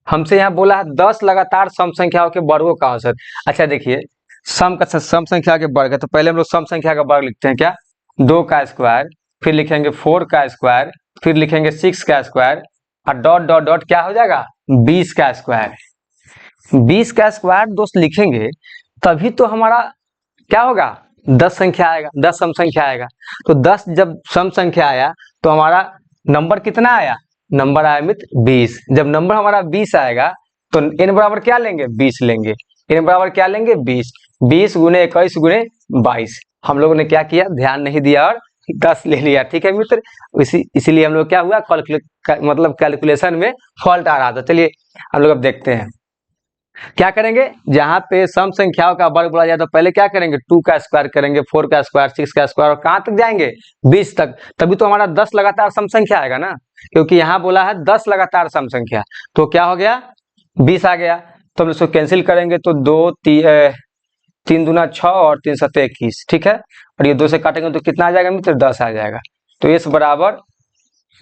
हमसे यहाँ बोला है 10 लगातार सम संख्याओं के वर्गों का औसत। अच्छा देखिए, सम संख्या के वर्ग है, तो पहले हम लोग सम संख्या का वर्ग लिखते हैं, क्या 2 का स्क्वायर, फिर लिखेंगे 4 का स्क्वायर, फिर लिखेंगे 6 का स्क्वायर, और डॉट डॉट डॉट क्या हो जाएगा 20 का स्क्वायर। 20 का स्क्वायर दोस्त लिखेंगे तभी तो हमारा क्या होगा 10 संख्या आएगा, 10 सम संख्या आएगा। तो 10 जब सम संख्या आया तो हमारा नंबर कितना आया, नंबर आया मित्र 20। जब नंबर हमारा 20 आएगा तो n बराबर क्या लेंगे 20 लेंगे, n बराबर क्या लेंगे 20, 20 गुने 21 गुने 22। हम लोगों ने क्या किया, ध्यान नहीं दिया और 10 ले लिया, ठीक है मित्र। इसीलिए हम लोग क्या हुआ, मतलब कैलकुलेशन में फॉल्ट आ रहा था। चलिए हम लोग अब देखते हैं क्या करेंगे, जहां पे सम संख्याओं का वर्ग बोला जाए तो पहले क्या करेंगे 2 का स्क्वायर करेंगे, 4 का स्क्वायर, 6 का स्क्वायर, और कहां तक जाएंगे 20 तक, तभी तो हमारा 10 लगातार सम संख्या आएगा ना, क्योंकि यहाँ बोला है 10 लगातार सम संख्या, तो क्या हो गया 20 आ गया। तो हम इसको कैंसिल करेंगे तो 3 दूना 6 और 3 सत्ते 21, ठीक है, और ये 2 से काटेंगे तो कितना आ जाएगा मित्र 10 आ जाएगा। तो इस बराबर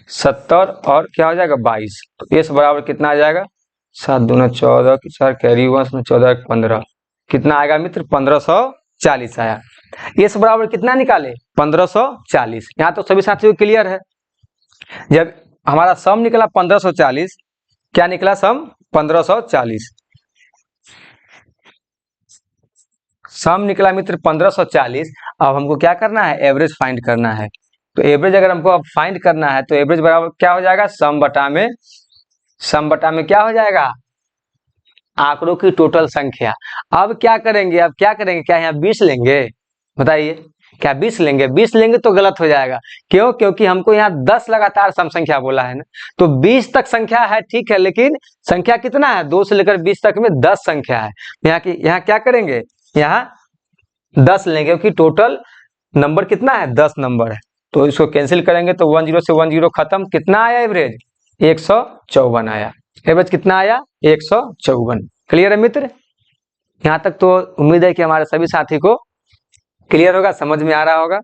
70 और क्या हो जाएगा 22, तो इस बराबर कितना आ जाएगा 7 दूना 14 की 4 कैरी हुआ, 14 15, कितना आएगा मित्र 1540 आया। इस बराबर कितना निकाले 1540। यहाँ तो सभी साथियों क्लियर है, जब हमारा सम निकला 1540, क्या निकला सम 1540, सम निकला मित्र 1540। अब हमको क्या करना है, एवरेज फाइंड करना है। तो एवरेज अगर हमको अब फाइंड करना है तो एवरेज बराबर क्या हो जाएगा, सम बटा में क्या हो जाएगा, आंकड़ों की टोटल संख्या। अब क्या करेंगे, क्या यहाँ 20 लेंगे, बताइए क्या 20 लेंगे, 20 लेंगे तो गलत हो जाएगा। क्यों, क्योंकि हमको यहाँ 10 लगातार सम संख्या बोला है ना, तो 20 तक संख्या है ठीक है, लेकिन संख्या कितना है 2 से लेकर 20 तक में 10 संख्या है। यहाँ क्या करेंगे, यहाँ 10 लेंगे, क्योंकि टोटल नंबर कितना है 10 नंबर है। तो इसको कैंसिल करेंगे तो 10 से 10 खत्म, कितना आया एवरेज 154 आया, एवरेज कितना आया 154। क्लियर है मित्र, यहाँ तक तो उम्मीद है कि हमारे सभी साथी को क्लियर होगा, समझ में आ रहा होगा।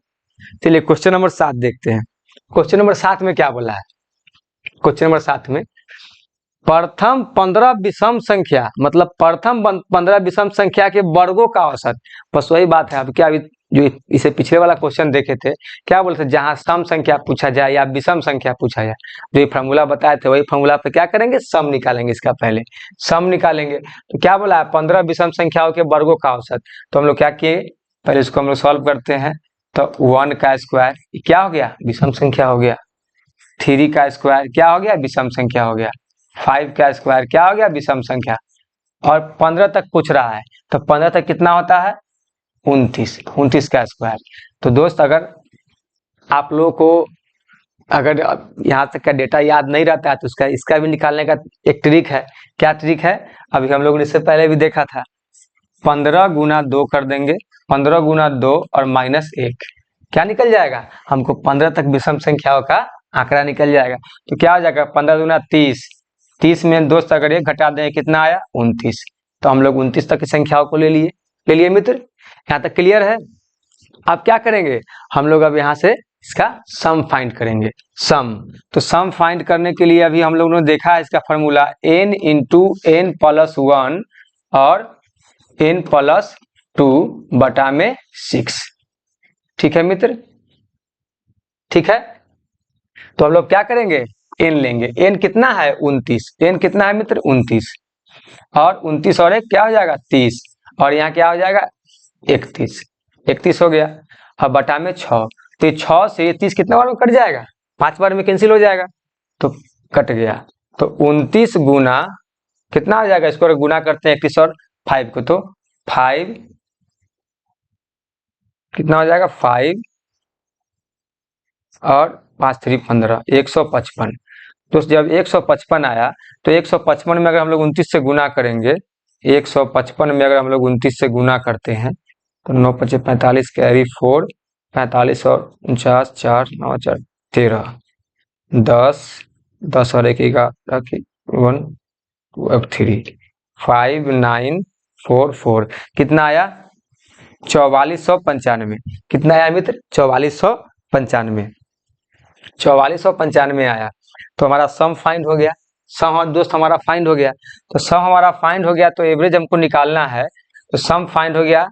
चलिए क्वेश्चन नंबर 7 देखते हैं। क्वेश्चन नंबर 7 में क्या बोला है, क्वेश्चन नंबर 7 में प्रथम 15 विषम संख्या, मतलब प्रथम 15 विषम संख्या के वर्गों का औसत। बस वही बात है, अब क्या जो इसे पिछले वाला क्वेश्चन देखे थे, क्या बोलते थे, जहां सम संख्या पूछा जाए या विषम संख्या पूछा जाए, जो फॉर्मूला बताए थे वही फॉर्मूला पे क्या करेंगे, सम निकालेंगे। इसका पहले सम निकालेंगे तो क्या बोला है 15 विषम संख्याओं के वर्गों का औसत। तो हम लोग क्या किए, पहले इसको हम लोग सॉल्व करते हैं। तो 1 का स्क्वायर क्या हो गया, विषम संख्या हो गया, 3 का स्क्वायर क्या हो गया, विषम संख्या हो गया, 5 का स्क्वायर क्या हो गया, विषम संख्या, और 15 तक पूछ रहा है, तो 15 तक कितना होता है 29 का स्क्वायर। तो दोस्त अगर आप लोगों को अगर यहाँ तक का डेटा याद नहीं रहता है तो इसका भी निकालने का एक ट्रिक है। क्या ट्रिक है, अभी हम लोगों ने इससे पहले भी देखा था, 15 गुना 2 कर देंगे, 15 गुना 2 और -1 क्या निकल जाएगा, हमको 15 तक विषम संख्याओं का आंकड़ा निकल जाएगा। तो क्या हो जाएगा 15 गुना 30, 30 में दोस्त अगर एक घटा दें कितना आया 29। तो हम लोग 29 तक की संख्याओं को ले लिए मित्र, यहाँ तक क्लियर है। अब क्या करेंगे हम लोग, अब यहाँ से इसका सम फाइंड करेंगे। सम, तो सम फाइंड करने के लिए अभी हम लोगों ने देखा है इसका formula n into n plus 1 और n प्लस 2 बटा में 6। ठीक है मित्र, ठीक है। तो हम लोग क्या करेंगे, n लेंगे। n कितना है 29, n कितना है मित्र 29, और 29 और एक क्या हो जाएगा 30, और यहाँ क्या हो जाएगा 31, 31 हो गया। अब बटा में 6, तो ये 6 से 30 कितना बार में कट जाएगा, 5 बार में कैंसिल हो जाएगा, तो कट गया। तो 29 गुना कितना हो जाएगा, इसको अगर गुना करते हैं 31 और 5 को, तो 5 कितना हो जाएगा 5 और 5 3 15, 155। तो जब 155 आया, तो 155 में अगर हम लोग 29 से गुना करेंगे, 155 में अगर हम लोग 29 से गुना करते हैं, तो 9 5 45 कैरी 4, 45 और 49 4 9 4 13, 10 10 और 1 11 1 2 3 5 9 4 4 कितना आया 4495। कितना आया मित्र 4495, 4495 आया। तो हमारा सम फाइंड हो गया, सम दोस्त हमारा फाइंड हो गया। तो सम हमारा फाइंड हो गया, तो एवरेज हमको निकालना है, तो सम फाइंड हो गया,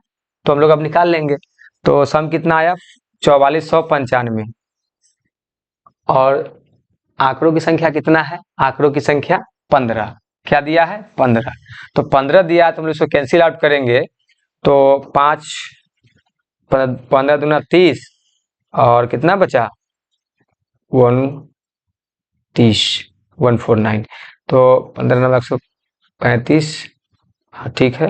तो हम लोग अब निकाल लेंगे। तो सम कितना आया 4495, और आंकड़ों की संख्या कितना है, आंकड़ों की संख्या 15। क्या दिया है 15, तो 15 दिया है, तो हम लोग इसको कैंसिल आउट करेंगे। तो 5 15 दूना 30, और कितना बचा 130 149, तो 15 9 135, हाँ ठीक है,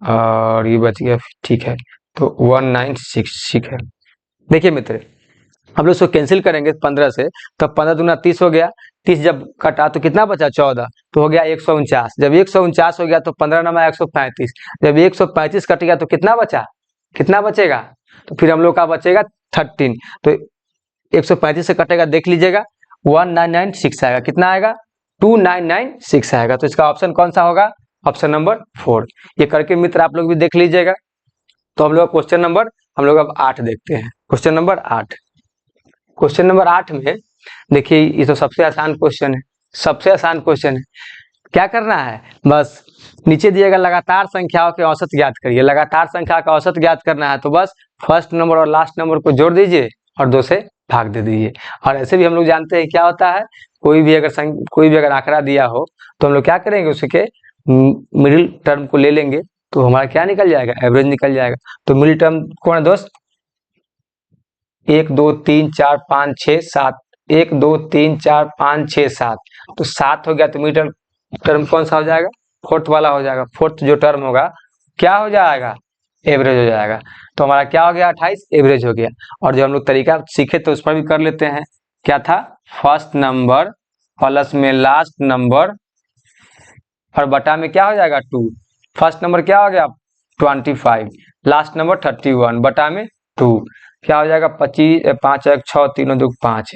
और ये बच गया ठीक है, तो 196 ठीक है। देखिए मित्र हम लोग इसको कैंसिल करेंगे 15 से, तब 15 दूना 30 हो गया, 30 जब कटा तो कितना बचा 14, तो हो गया 149। जब 149 हो गया तो 15 नमा 135, जब 135 कट गया तो कितना बचा, कितना बचेगा, तो फिर हम लोग का बचेगा 13। तो 135 से कटेगा देख लीजिएगा 1996 आएगा, कितना आएगा 2996 आएगा। तो इसका ऑप्शन कौन सा होगा, ऑप्शन नंबर 4। ये करके मित्र आप लोग भी देख लीजिएगा। तो हम लोग क्वेश्चन नंबर हम लोग अब 8 देखते हैं। क्वेश्चन नंबर 8, क्वेश्चन नंबर 8 में देखिए ये तो सबसे आसान क्वेश्चन है, सबसे आसान क्वेश्चन है। क्या करना है, बस नीचे दिएगा लगातार संख्याओं के औसत ज्ञात करिए। लगातार संख्या का औसत ज्ञात करना है, तो बस फर्स्ट नंबर और लास्ट नंबर को जोड़ दीजिए और 2 से भाग दे दीजिए। और ऐसे भी हम लोग जानते हैं क्या होता है, कोई भी अगर आंकड़ा दिया हो तो हम लोग क्या करेंगे, उसके मिडिल टर्म को ले लेंगे, तो हमारा क्या निकल जाएगा, एवरेज निकल जाएगा। तो मिडिल टर्म कौन है दोस्त, 1 2 3 4 5 6 7, 1 2 3 4 5 6 7, तो 7 हो गया। तो मिडिल टर्म कौन सा हो जाएगा, फोर्थ वाला हो जाएगा। फोर्थ जो टर्म होगा क्या हो जाएगा, एवरेज हो जाएगा। तो हमारा क्या हो गया 28, एवरेज हो गया। और जो हम लोग तरीका सीखे तो उस पर भी कर लेते हैं। क्या था, फर्स्ट नंबर प्लस में लास्ट नंबर और बटा में क्या हो जाएगा 2। फर्स्ट नंबर क्या हो गया 25, लास्ट नंबर 31 बटा में 2, क्या हो जाएगा 25 5 1 6 3 2 5,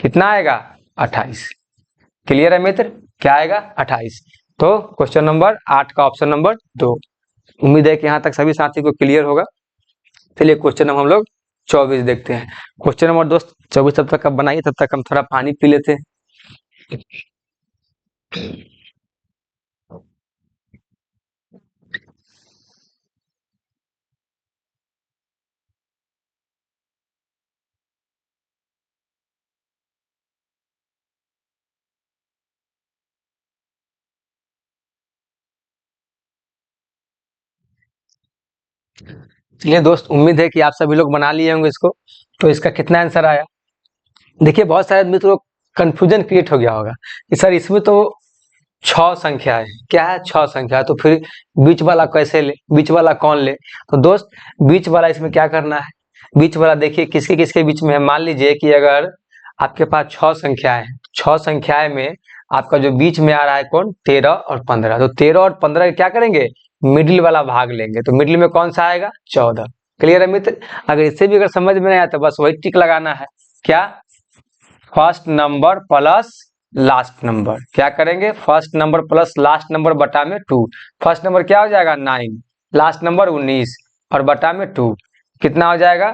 कितना आएगा 28। क्लियर है मित्र, क्या आएगा 28। तो क्वेश्चन नंबर 8 का ऑप्शन नंबर 2। उम्मीद है कि यहाँ तक सभी साथी को क्लियर होगा। चलिए क्वेश्चन नंबर हम लोग 24 देखते हैं। क्वेश्चन नंबर दोस्त 24 तब तक आप बनाइए, तब तक हम थोड़ा पानी पी लेते हैं। चलिए दोस्त, उम्मीद है कि आप सभी लोग बना लिए होंगे इसको। तो इसका कितना आंसर आया, देखिए बहुत सारे मित्रों कंफ्यूजन क्रिएट हो गया होगा कि सर इसमें तो 6 संख्या है, क्या है 6 संख्या है, तो फिर बीच वाला कैसे ले, बीच वाला कौन ले। तो दोस्त बीच वाला इसमें क्या करना है, बीच वाला देखिए किसके किसके बीच में है। मान लीजिए कि अगर आपके पास 6 संख्याएं हैं, 6 संख्याएं में आपका जो बीच में आ रहा है कौन 13 और 15, तो 13 और 15 क्या करेंगे, मिडिल वाला भाग लेंगे। तो मिडिल में कौन सा आएगा 14। क्लियर है मित्र, अगर इससे भी अगर समझ में नहीं आया तो बस वही टिक लगाना है, क्या first number plus last number. क्या करेंगे? First number plus last number बटा में 2। फर्स्ट नंबर क्या हो जाएगा? 9, लास्ट नंबर 19 और बटा में 2 कितना हो जाएगा?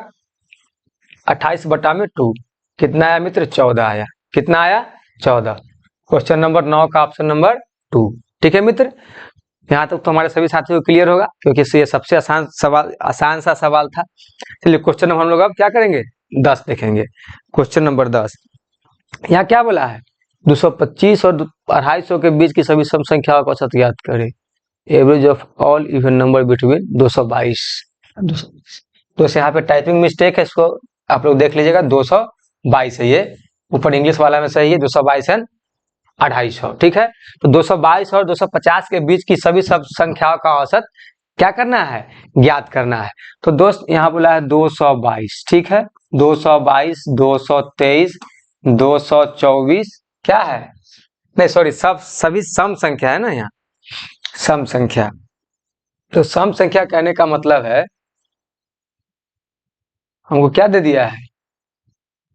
28 बटा में 2 कितना आया मित्र? 14 आया। कितना आया? 14। क्वेश्चन नंबर 9 का ऑप्शन नंबर 2। ठीक है मित्र, यहाँ तक तो हमारे सभी साथियों को क्लियर होगा, क्योंकि ये सबसे आसान सवाल, आसान सा सवाल था। चलिए क्वेश्चन नंबर हम लोग अब क्या करेंगे? 10 देखेंगे। क्वेश्चन नंबर 10, यहाँ क्या बोला है? 225 और 250 के बीच की सभी सम संख्याओं का औसत ज्ञात करें। Average of all even number between 222। तो यहाँ पे टाइपिंग मिस्टेक है, इसको आप लोग देख लीजिएगा। 222 है ये, ऊपर इंग्लिश वाला में सही है 222 है 250। ठीक है, तो 222 और 250 के बीच की सभी सब संख्याओं का औसत क्या करना है? ज्ञात करना है। तो दोस्त यहाँ बोला है 222। ठीक है, 222, 223, 224 क्या है? नहीं सॉरी, सब सभी सम संख्या है ना, यहाँ सम संख्या। तो सम संख्या कहने का मतलब है हमको क्या दे दिया है?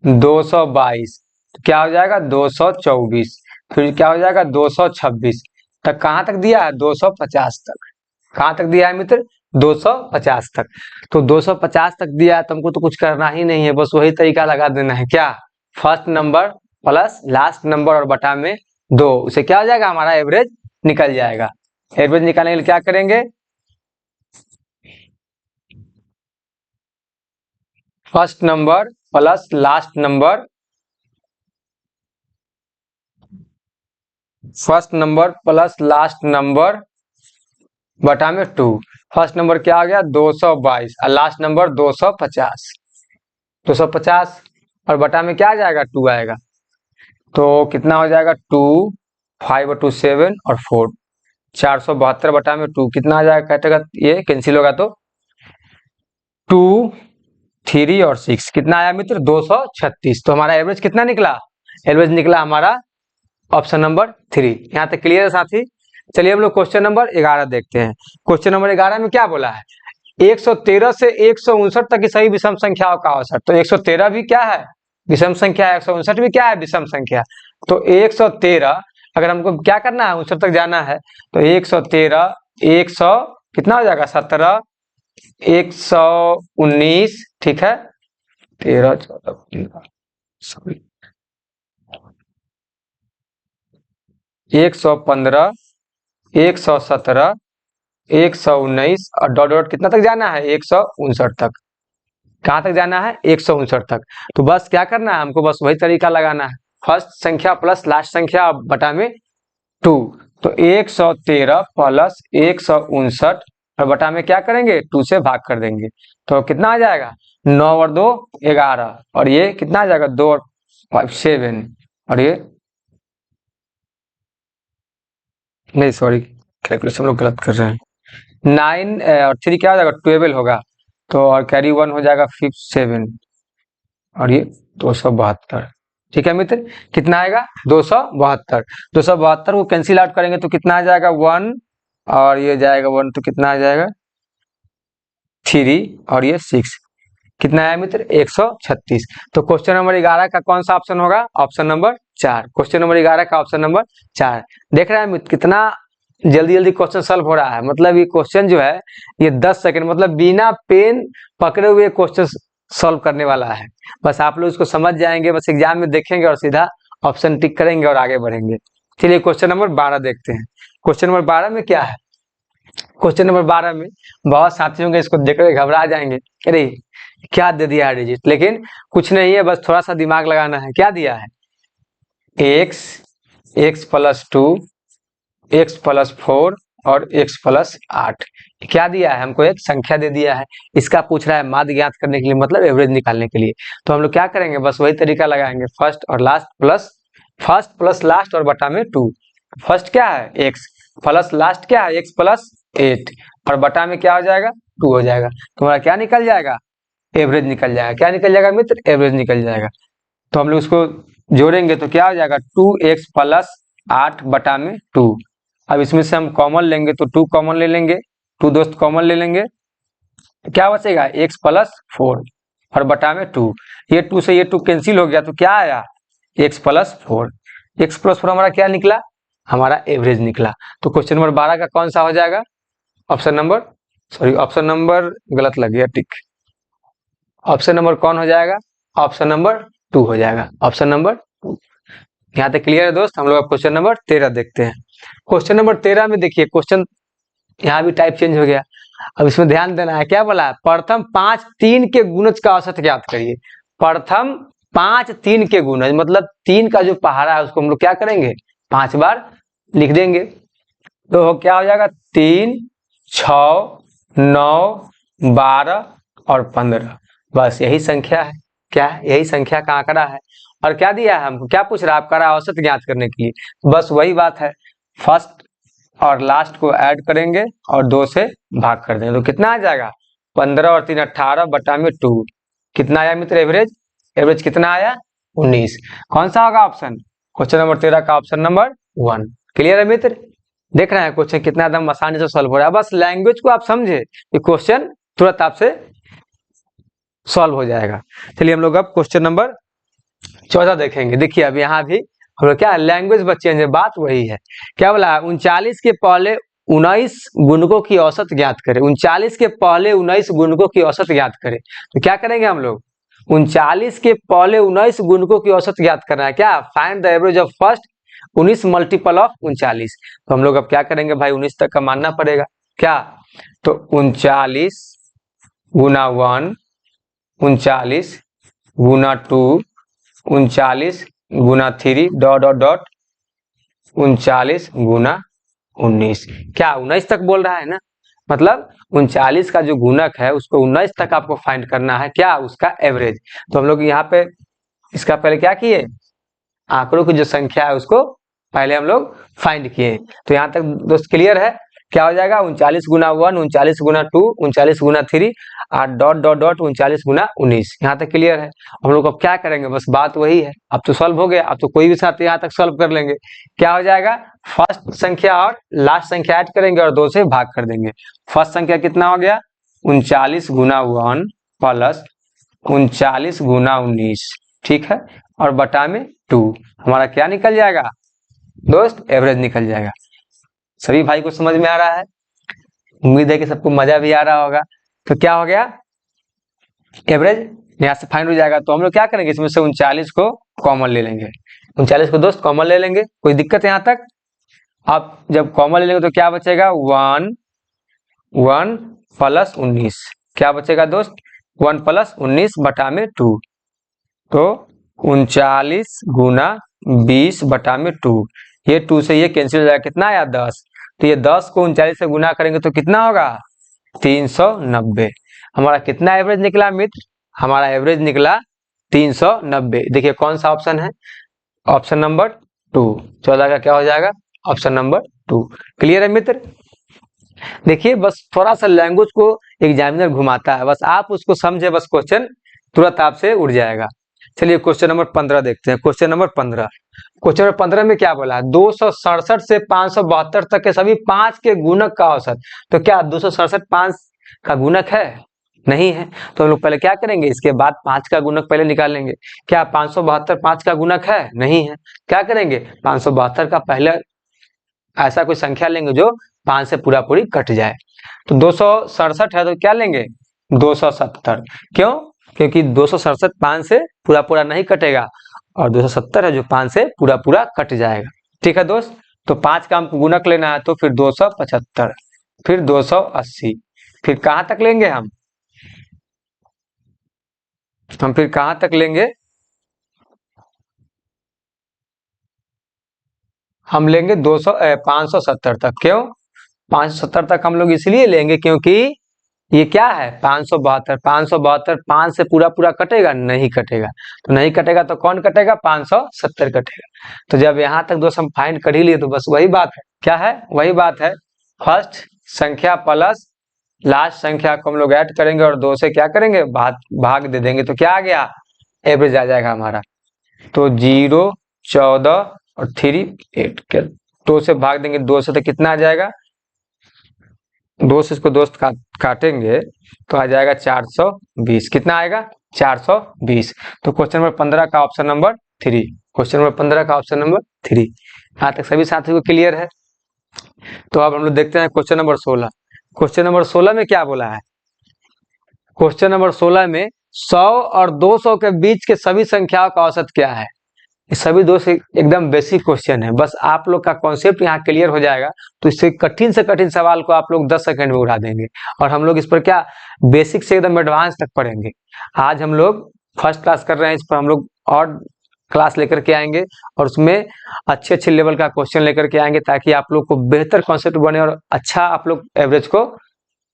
222, क्या हो जाएगा? 224, फिर क्या हो जाएगा? 226 तक। कहां तक दिया है? 250 तक। कहां तक दिया है मित्र? 250 तक। तो 250 तक दिया है, तुमको तो कुछ करना ही नहीं है, बस वही तरीका लगा देना है। क्या? First number plus last number और बटा में 2, उसे क्या हो जाएगा? हमारा एवरेज निकल जाएगा। एवरेज निकालने के लिए क्या करेंगे? First number plus last number, first number plus last number बटा में 2। फर्स्ट नंबर क्या आ गया? 222 और लास्ट नंबर 250। 250 और बटा में क्या आ जाएगा? 2 आएगा। तो कितना हो जाएगा? 2, 5 और 2 7 और 4, 472 बटा में 2 कितना आ जाएगा? कटेगा, ये कैंसिल होगा तो 2, 3 और 6 कितना आया मित्र? 236। तो हमारा एवरेज कितना निकला? एवरेज निकला हमारा ऑप्शन नंबर 3। यहाँ तक क्लियर है साथी? चलिए हम लोग क्वेश्चन नंबर 11 देखते हैं। क्वेश्चन नंबर 11 में क्या बोला है? 113 से 159 तक की सही विषम संख्याओं का औसत। तो 113 भी क्या है? विषम संख्या है। 159 भी क्या है? विषम संख्या। तो 113 अगर हमको क्या करना है? 59 तक जाना है, तो 113, 100 कितना हो जाएगा? 17, 119, ठीक है, 13, 14, सॉरी 115, 117, 119 और डॉट डॉट कितना तक जाना है? 159 तक। कहां तक जाना है? 159 तक। तो बस क्या करना है हमको? बस वही तरीका लगाना है, फर्स्ट संख्या प्लस लास्ट संख्या बटा में 2। तो 113 प्लस 159 और बटा में क्या करेंगे? 2 से भाग कर देंगे। तो कितना आ जाएगा? 9 और 2 11 और ये कितना आ जाएगा? 2 और 5 7 और ये नहीं सॉरी, कैलकुलेशन हम लोग गलत कर रहे हैं। 9 और 3 क्या हो जाएगा? 12 होगा। तो और कैरी 1 हो जाएगा 5 7 और ये 272। ठीक है मित्र, कितना आएगा? 272। 272 को कैंसिल आउट करेंगे तो कितना आ जाएगा? 1 और ये जाएगा 1, तो कितना आ जाएगा? 3 और ये 6 कितना आया मित्र? 136। तो क्वेश्चन नंबर 11 का कौन सा ऑप्शन होगा? Option number 4। क्वेश्चन नंबर 11 का ऑप्शन नंबर 4। देख रहे हैं मित्र कितना जल्दी जल्दी क्वेश्चन सॉल्व हो रहा है। मतलब ये क्वेश्चन जो है ये 10 सेकंड, मतलब बिना पेन पकड़े हुए क्वेश्चन सॉल्व करने वाला है। बस आप लोग इसको समझ जाएंगे, बस एग्जाम में देखेंगे और सीधा ऑप्शन टिक करेंगे और आगे बढ़ेंगे। चलिए क्वेश्चन नंबर 12 देखते हैं। क्वेश्चन नंबर 12 में क्या है? क्वेश्चन नंबर 12 में बहुत साथियों के इसको देखकर घबरा जाएंगे, अरे क्या दे दिया है डिजिट, लेकिन कुछ नहीं है, बस थोड़ा सा दिमाग लगाना है। क्या दिया है? x, x plus 2, x plus 4 और x प्लस 8 क्या दिया है? हमको एक संख्या दे दिया है। इसका पूछ रहा है माध्य ज्ञात करने के लिए, मतलब एवरेज निकालने के लिए। तो हम लोग क्या करेंगे? बस वही तरीका लगाएंगे, फर्स्ट और last plus, first plus last और बटा में 2। फर्स्ट क्या है? x प्लस लास्ट क्या है? x प्लस 8 और बटा में क्या हो जाएगा? 2 हो जाएगा। तुम्हारा क्या निकल जाएगा? एवरेज निकल जाएगा। क्या निकल जाएगा मित्र? एवरेज निकल जाएगा। तो हम लोग उसको जोड़ेंगे तो क्या हो जाएगा? 2x प्लस 8 बटा में 2। अब इसमें से हम कॉमन लेंगे तो 2 कॉमन ले लेंगे, 2 दोस्त कॉमन ले लेंगे, तो क्या बचेगा? x प्लस 4 और बटा में 2। ये 2 से ये 2 कैंसिल हो गया तो क्या आया? x plus 4। x प्लस 4 हमारा क्या निकला, हमारा एवरेज निकला। तो क्वेश्चन नंबर 12 का कौन सा हो जाएगा, ऑप्शन नंबर गलत लग गया, टिक। ऑप्शन नंबर कौन हो जाएगा, ऑप्शन नंबर 2 हो जाएगा, ऑप्शन नंबर 2। यहाँ तक क्लियर है दोस्त। हम लोग अब क्वेश्चन नंबर 13 देखते हैं। क्वेश्चन नंबर 13 में देखिए, क्वेश्चन यहाँ भी टाइप चेंज हो गया। अब इसमें ध्यान देना है, क्या बोला, प्रथम 5 3 के गुणज का औसत ज्ञात करिए। प्रथम 5 3 के गुणज मतलब 3 का जो पहाड़ा है उसको हम लोग क्या करेंगे, 5 बार लिख देंगे। तो क्या हो जाएगा, 3 6 9 12 और 15। बस यही संख्या है, क्या है, यही संख्या का आंकड़ा है। और क्या दिया है हमको, क्या पूछ रहा है, आपका औसत ज्ञात करने के लिए। बस वही बात है, फर्स्ट और लास्ट को ऐड करेंगे और 2 से भाग कर देंगे। तो कितना आ जाएगा, 15 और 3 18 बटा में 2। कितना आया मित्र, एवरेज कितना आया, 19। कौन सा होगा ऑप्शन, क्वेश्चन नंबर 13 का ऑप्शन नंबर 1। क्लियर है मित्र, देख रहे हैं क्वेश्चन कितना एकदम आसानी से सॉल्व हो रहा है। बस लैंग्वेज को आप समझे कि क्वेश्चन तुरंत आपसे सॉल्व हो जाएगा। चलिए हम लोग अब क्वेश्चन नंबर 14 देखेंगे। देखिए अब यहाँ भी हम लोग क्या लैंग्वेज बच्चे हैं, बात वही है। क्या बोला, 39 के पहले 19 गुणकों की औसत ज्ञात करें। 39 के पहले 19 गुणकों की औसत ज्ञात करें। तो क्या करेंगे हम लोग, 39 के पहले 19 गुणकों की औसत ज्ञात करना है। क्या, find the average of first 19 multiple of 39। तो हम लोग अब क्या करेंगे भाई, 19 तक का मानना पड़ेगा। क्या, तो 39 गुना 1, 39 गुना 2, 39 गुना 3 डॉट डॉट डॉट 39 गुना 19। क्या 19 तक बोल रहा है ना, मतलब 39 का जो गुणक है उसको 19 तक आपको फाइंड करना है, क्या, उसका एवरेज। तो हम लोग यहाँ पे इसका पहले क्या किए, आंकड़ों की जो संख्या है उसको पहले हम लोग फाइंड किए। तो यहाँ तक दोस्त क्लियर है। क्या हो जाएगा, 39 गुना 1, 39 गुना 2, 39 गुना 3 और डॉट डॉट डॉट 39 गुना 19। यहाँ तक क्लियर है। हम लोग अब क्या करेंगे, बस बात वही है। अब तो सॉल्व हो गया, अब तो कोई भी साथ यहाँ तक सॉल्व कर लेंगे। क्या हो जाएगा, फर्स्ट संख्या और लास्ट संख्या ऐड करेंगे और 2 से भाग कर देंगे। फर्स्ट संख्या कितना हो गया, 39 गुना 1 प्लस 39 गुना 19, ठीक है, और बटा में 2। हमारा क्या निकल जाएगा दोस्त, एवरेज निकल जाएगा। सभी भाई को समझ में आ रहा है, उम्मीद है कि सबको मजा भी आ रहा होगा। तो क्या हो गया, एवरेज यहाँ से फाइंड हो जाएगा। तो हम लोग क्या करेंगे, इसमें से 39 को कॉमन ले लेंगे। 39 को दोस्त कॉमन ले लेंगे, कोई दिक्कत है यहाँ तक। अब जब कॉमन ले लेंगे तो क्या बचेगा, 1 प्लस 19। क्या बचेगा दोस्त, 1 प्लस 19 बटा में 2। तो 39 गुना 20 बटा में 2। ये 2 से ये कैंसिल हो जाएगा, कितना आया 10। तो ये 10 को 39 से गुना करेंगे तो कितना होगा, 390। हमारा कितना एवरेज निकला मित्र, हमारा एवरेज निकला 390। देखिए कौन सा ऑप्शन है, ऑप्शन नंबर 2। 14 का क्या हो जाएगा, ऑप्शन नंबर 2। क्लियर है मित्र। देखिए बस थोड़ा सा लैंग्वेज को एग्जामिनर घुमाता है, बस आप उसको समझे, बस क्वेश्चन तुरंत आपसे उड़ जाएगा। चलिए क्वेश्चन नंबर 15 देखते हैं। क्वेश्चन नंबर 15 में क्या बोला, 267 से 572 तक के सभी 5 के गुणक का औसत। तो क्या 267 5 का गुणक है, नहीं है। तो हम लोग पहले क्या करेंगे, इसके बाद 5 का गुणक पहले निकालेंगे। क्या 572 5 का गुणक है, नहीं है। क्या करेंगे, 572 का पहले ऐसा कोई संख्या लेंगे जो 5 से पूरा पूरी कट जाए। तो 267 है तो क्या लेंगे, 270। क्यों, क्योंकि 267 5 से पूरा पूरा नहीं कटेगा और 270 है जो 5 से पूरा पूरा कट जाएगा। ठीक है दोस्त, तो 5 का हमको गुणक लेना है, तो फिर 275, फिर 280, फिर कहां तक लेंगे हम फिर कहां तक लेंगे, हम लेंगे 570 तक। क्यों 570 तक हम लोग इसलिए लेंगे क्योंकि ये क्या है, 572 5 से पूरा पूरा कटेगा, नहीं कटेगा। तो नहीं कटेगा तो कौन कटेगा, 570 कटेगा। तो जब यहाँ तक दोस्त हम फाइंड कर ही लिए, तो बस वही बात है, क्या है, वही बात है, फर्स्ट संख्या प्लस लास्ट संख्या को हम लोग ऐड करेंगे और 2 से क्या करेंगे, भाग दे देंगे। तो क्या आ गया, एवरेज आ जाएगा हमारा। तो 0 14 और 3 8 के 2 से भाग देंगे, 2 से तो कितना आ जाएगा, 2 से इसको दोस्त काटेंगे तो आ जाएगा 420। कितना आएगा, 420। तो क्वेश्चन नंबर 15 का ऑप्शन नंबर 3। क्वेश्चन नंबर 15 का ऑप्शन नंबर 3। यहाँ तक सभी साथियों को क्लियर है। तो अब हम लोग देखते हैं क्वेश्चन नंबर 16। क्वेश्चन नंबर 16 में क्या बोला है? क्वेश्चन नंबर 16 में 100 और 200 के बीच के सभी संख्याओं का औसत क्या है? ये सभी दोस्त एकदम बेसिक क्वेश्चन है, बस आप लोग का कॉन्सेप्ट यहाँ क्लियर हो जाएगा तो इससे कठिन से कठिन सवाल को आप लोग 10 सेकंड में उड़ा देंगे। और हम लोग इस पर क्या बेसिक से एकदम एडवांस तक पढ़ेंगे। आज हम लोग फर्स्ट क्लास कर रहे हैं, इस पर हम लोग और क्लास लेकर के आएंगे और उसमें अच्छे अच्छे लेवल का क्वेश्चन लेकर के आएंगे ताकि आप लोग को बेहतर कॉन्सेप्ट बने और अच्छा आप लोग एवरेज को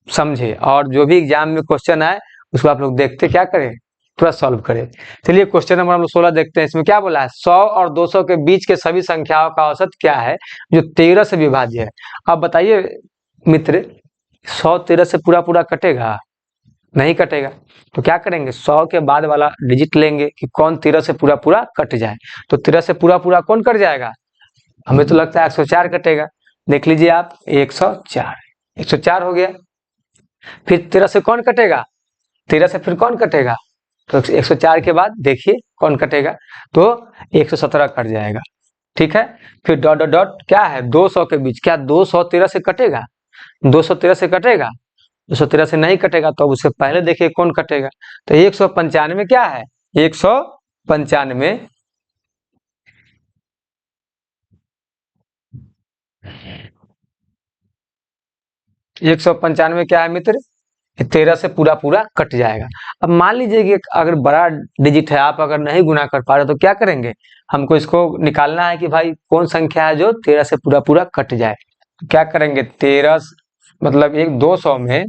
समझे, और जो भी एग्जाम में क्वेश्चन आए उसको आप लोग देखते क्या करें, थोड़ा सॉल्व करें। चलिए क्वेश्चन नंबर हम लोग 16 देखते हैं। इसमें क्या बोला है? 100 और 200 के बीच के सभी संख्याओं का औसत क्या है जो 13 से विभाज्य है? अब बताइए मित्र, 100 13 से पूरा पूरा कटेगा? नहीं कटेगा। तो क्या करेंगे, 100 के बाद वाला डिजिट लेंगे कि कौन 13 से पूरा पूरा कट जाए। तो 13 से पूरा पूरा कौन कट जाएगा? हमें तो लगता है 104 कटेगा। देख लीजिए आप, 104 हो गया। फिर 13 से कौन कटेगा? 13 से फिर कौन कटेगा? तो 104 के बाद देखिए कौन कटेगा, तो 117 कट जाएगा। ठीक है, फिर डॉट डॉट डॉट क्या है, 200 के बीच, क्या 213 से कटेगा? 213 से कटेगा? 213 से नहीं कटेगा, तो अब उससे पहले देखिए कौन कटेगा। तो 195 क्या है, 195 195 क्या है मित्र, 13 से पूरा पूरा कट जाएगा। अब मान लीजिए कि अगर बड़ा डिजिट है, आप अगर नहीं गुना कर पा रहे तो क्या करेंगे, हमको इसको निकालना है कि भाई कौन संख्या है जो 13 से पूरा पूरा कट जाए। तो क्या करेंगे, 13 मतलब 200 में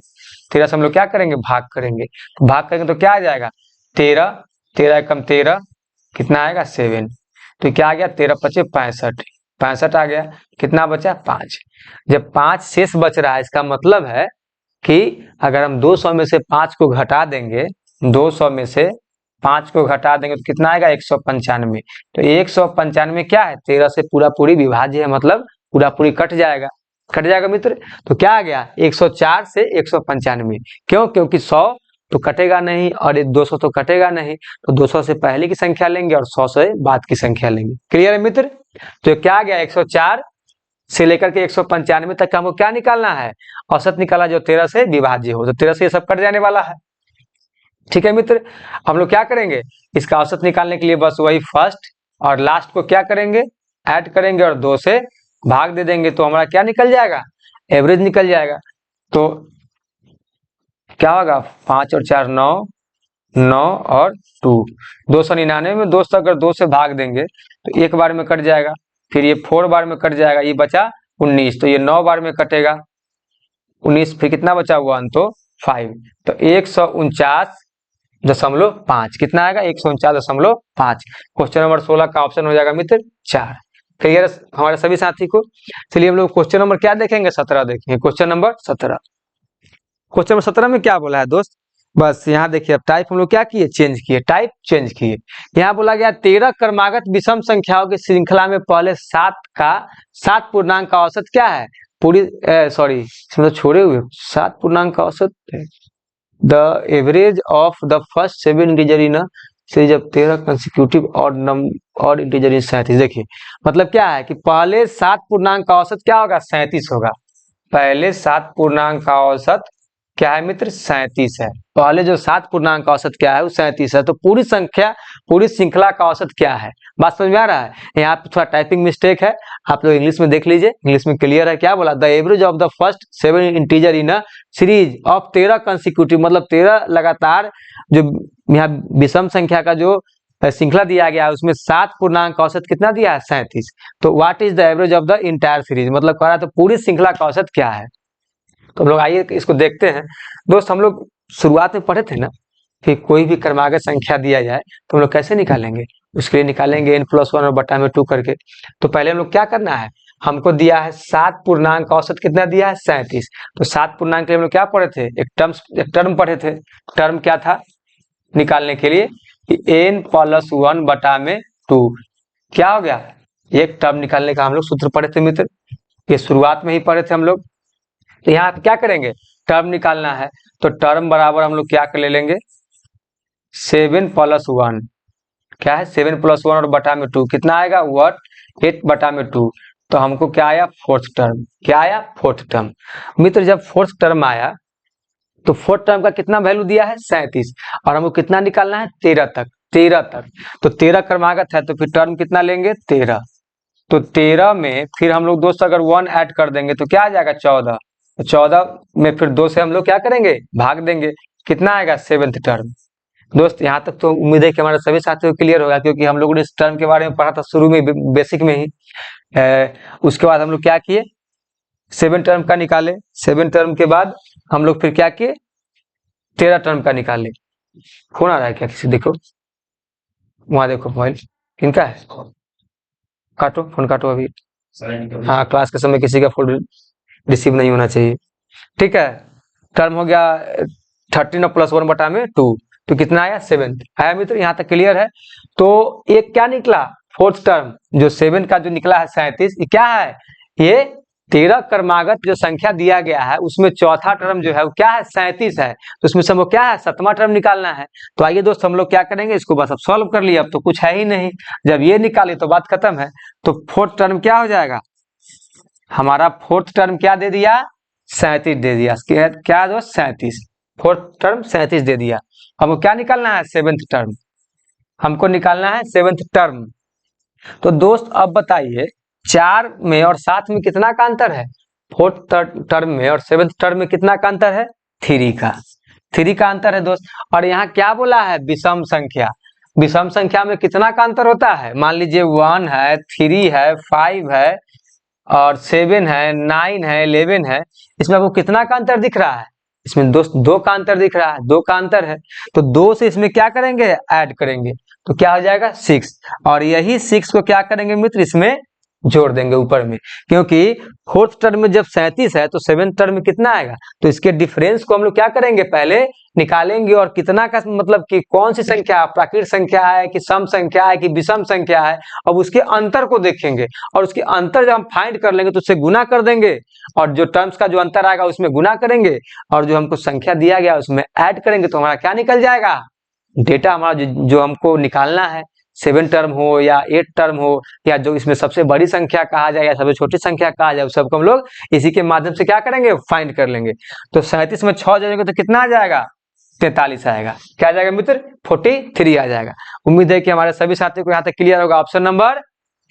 13 से हम लोग क्या करेंगे, भाग करेंगे। तो भाग करेंगे तो क्या आ जाएगा, 13, 13 एकम 13, कितना आएगा 7। तो क्या आ गया, 13 पचे 65, 65 आ गया। कितना बचा, 5। जब 5 शेष बच रहा है, इसका मतलब है कि अगर हम 200 में से 5 को घटा देंगे, 200 में से 5 को घटा देंगे तो कितना आएगा, 195। तो 195 क्या है, 13 से पूरा पूरी विभाज्य है, मतलब पूरा पूरी कट जाएगा। कट जाएगा मित्र। तो क्या आ गया, 104 से 195। क्यों, क्योंकि 100 तो कटेगा नहीं और 200 तो कटेगा नहीं, तो 200 से पहले की संख्या लेंगे और 100 से बाद की संख्या लेंगे। क्लियर है मित्र? तो क्या आ गया, 104 से लेकर के 195 तक का हमको क्या निकालना है, औसत निकाला जो 13 से विभाज्य हो। तो 13 से ये सब कट जाने वाला है। ठीक है मित्र, हम लोग क्या करेंगे, इसका औसत निकालने के लिए बस वही फर्स्ट और लास्ट को क्या करेंगे, ऐड करेंगे और 2 से भाग दे देंगे, तो हमारा क्या निकल जाएगा, एवरेज निकल जाएगा। तो क्या होगा, 5 और 4 9, 9 और 2, 299 में 2 अगर 2 से भाग देंगे तो एक बार में कट जाएगा, फिर ये 4 बार में कट जाएगा, ये बचा 19, तो ये 9 बार में कटेगा 19, फिर कितना बचा, 1 तो 5, तो 149.5 कितना आएगा, 149.5। क्वेश्चन नंबर 16 का ऑप्शन हो जाएगा मित्र 4। क्लियर हमारे सभी साथी को? चलिए हम लोग क्वेश्चन नंबर क्या देखेंगे, 17 देखेंगे। क्वेश्चन नंबर 17, क्वेश्चन नंबर 17 में क्या बोला है दोस्त, बस यहाँ देखिए, अब टाइप हम लोग क्या किए, चेंज किए, टाइप चेंज किए। यहाँ बोला गया 13 क्रमागत विषम संख्याओं की श्रृंखला में पहले 7 पूर्णांक का औसत क्या है, पूरी सॉरी छोड़े हुए 7 पूर्णांक का औसत है, the average of the first 7 integer इन से जब 13 कंसेक्यूटिव और इंटीजर इन 37। देखिए मतलब क्या है कि पहले 7 पूर्णांक का औसत क्या होगा, 37 होगा। पहले 7 पूर्णांक का औसत क्या है मित्र, 37 है। पहले जो 7 पूर्णांक का औसत क्या है, वो 37 है। तो पूरी संख्या, पूरी श्रृंखला का औसत क्या है, बात समझ में आ रहा है? यहाँ पे थोड़ा टाइपिंग मिस्टेक है, आप लोग इंग्लिश में देख लीजिए, इंग्लिश में क्लियर है। क्या बोला, the average of the first 7 integer in a series of 13 consecutive, मतलब 13 लगातार जो यहाँ विषम संख्या का जो श्रृंखला दिया गया है उसमें 7 पूर्णांक का औसत कितना दिया है, 37। तो what is the average of the entire series, मतलब कह रहा है तो पूरी श्रृंखला का औसत क्या है। तो हम लोग आइए इसको देखते हैं। दोस्त हम लोग शुरुआत में पढ़े थे ना कि कोई भी क्रमागत संख्या दिया जाए तो हम लोग कैसे निकालेंगे, उसके लिए निकालेंगे n+1 और बटा में 2 करके। तो पहले हम लोग क्या करना है, हमको दिया है 7 पूर्णांक का औसत कितना दिया है, 37। तो 7 पूर्णांक के लिए हम लोग क्या पढ़े थे, एक टर्म पढ़े थे। टर्म क्या था निकालने के लिए कि n+1 बटा में 2, क्या हो गया, एक टर्म निकालने का हम लोग सूत्र पढ़े थे मित्र, ये शुरुआत में ही पढ़े थे हम लोग। तो यहाँ पे क्या करेंगे, टर्म निकालना है, तो टर्म बराबर हम लोग क्या कर ले लेंगे, 7+1, क्या है 7 + 1 और बटा में 2 कितना आएगा 1 8 बटा में 2। तो हमको क्या आया फोर्थ टर्म, क्या आया फोर्थ टर्म। मित्र जब फोर्थ टर्म आया तो फोर्थ टर्म का कितना वैल्यू दिया है 37 और हमको कितना निकालना है 13 तक, 13 तक। तो 13 क्रमागत है तो फिर टर्म कितना लेंगे 13। तो 13 में फिर हम लोग दोस्त अगर 1 ऐड कर देंगे तो क्या आ जाएगा 14। तो 14 में फिर 2 से हम लोग क्या करेंगे भाग देंगे, कितना आएगा सेवेंथ टर्म। दोस्त यहाँ तक तो उम्मीद है कि हमारे सभी साथियों को क्लियर होगा, क्योंकि हम लोगों ने इस टर्म के बारे में पढ़ा था शुरू में बेसिक में ही। उसके बाद हम लोग क्या किए 7 टर्म का निकाले, 7 टर्म के बाद हम लोग फिर क्या किए 13 टर्म का निकाले। फोन आ रहा है क्या किसी, देखो वहां देखो मोबाइल किनका है, काटो फोन काटो अभी। हाँ क्लास के समय किसी का फोन रिसीव नहीं होना चाहिए, ठीक है। टर्म हो गया 13 + 1 बटा में 2, तो कितना आया 7 आया मित्र, यहाँ तक क्लियर है। तो एक क्या निकला फोर्थ टर्म, जो 7 का जो निकला है 37, ये क्या है ये 13 क्रमागत जो संख्या दिया गया है उसमें चौथा टर्म जो है वो क्या है 37 है। तो उसमें से हमको क्या है 7वां टर्म निकालना है। तो आइए दोस्त हम लोग क्या करेंगे इसको बस अब सॉल्व कर लिया, अब तो कुछ है ही नहीं, जब ये निकाले तो बात खत्म है। तो फोर्थ टर्म क्या हो जाएगा हमारा, फोर्थ टर्म क्या दे दिया 37 दे दिया, क्या दोस्त 37, फोर्थ टर्म 37 दे दिया। हमको क्या निकालना है सेवेंथ टर्म, हमको निकालना है सेवेंथ टर्म। तो दोस्त अब बताइए 4 में और 7 में कितना का अंतर है, फोर्थ टर्म में और सेवेंथ टर्म में कितना का अंतर है 3 का, 3 का अंतर है दोस्त। और यहाँ क्या बोला है विषम संख्या, विषम संख्या में कितना का अंतर होता है, मान लीजिए 1 है 3 है 5 है और 7 है 9 है 11 है, इसमें आपको कितना का अंतर दिख रहा है, इसमें दोस्त 2 का अंतर दिख रहा है, 2 का अंतर है। तो 2 से इसमें क्या करेंगे ऐड करेंगे तो क्या हो जाएगा 6, और यही 6 को क्या करेंगे मित्र इसमें जोड़ देंगे ऊपर में, क्योंकि फोर्थ टर्म में जब 37 है तो सेवेंथ टर्म में कितना आएगा, तो इसके डिफरेंस को हम लोग क्या करेंगे पहले निकालेंगे, और कितना का मतलब कि कौन सी संख्या प्राकृत संख्या है कि सम संख्या है कि विषम संख्या है, अब उसके अंतर को देखेंगे और उसके अंतर जब हम फाइंड कर लेंगे तो उससे गुना कर देंगे, और जो टर्म्स का जो अंतर आएगा उसमें गुना करेंगे, और जो हमको संख्या दिया गया उसमें ऐड करेंगे, तो हमारा क्या निकल जाएगा डेटा हमारा जो हमको निकालना है, 7 टर्म हो या 8 टर्म हो या जो इसमें सबसे बड़ी संख्या कहा जाए या सबसे छोटी संख्या कहा जाए, उस सबको हम लोग इसी के माध्यम से क्या करेंगे फाइंड कर लेंगे। तो 37 में 6 जोड़ेंगे तो कितना आ जाएगा 43 आएगा, क्या आ जाएगा मित्र 43 आ जाएगा। उम्मीद है कि हमारे सभी साथियों को यहाँ तक क्लियर होगा, ऑप्शन नंबर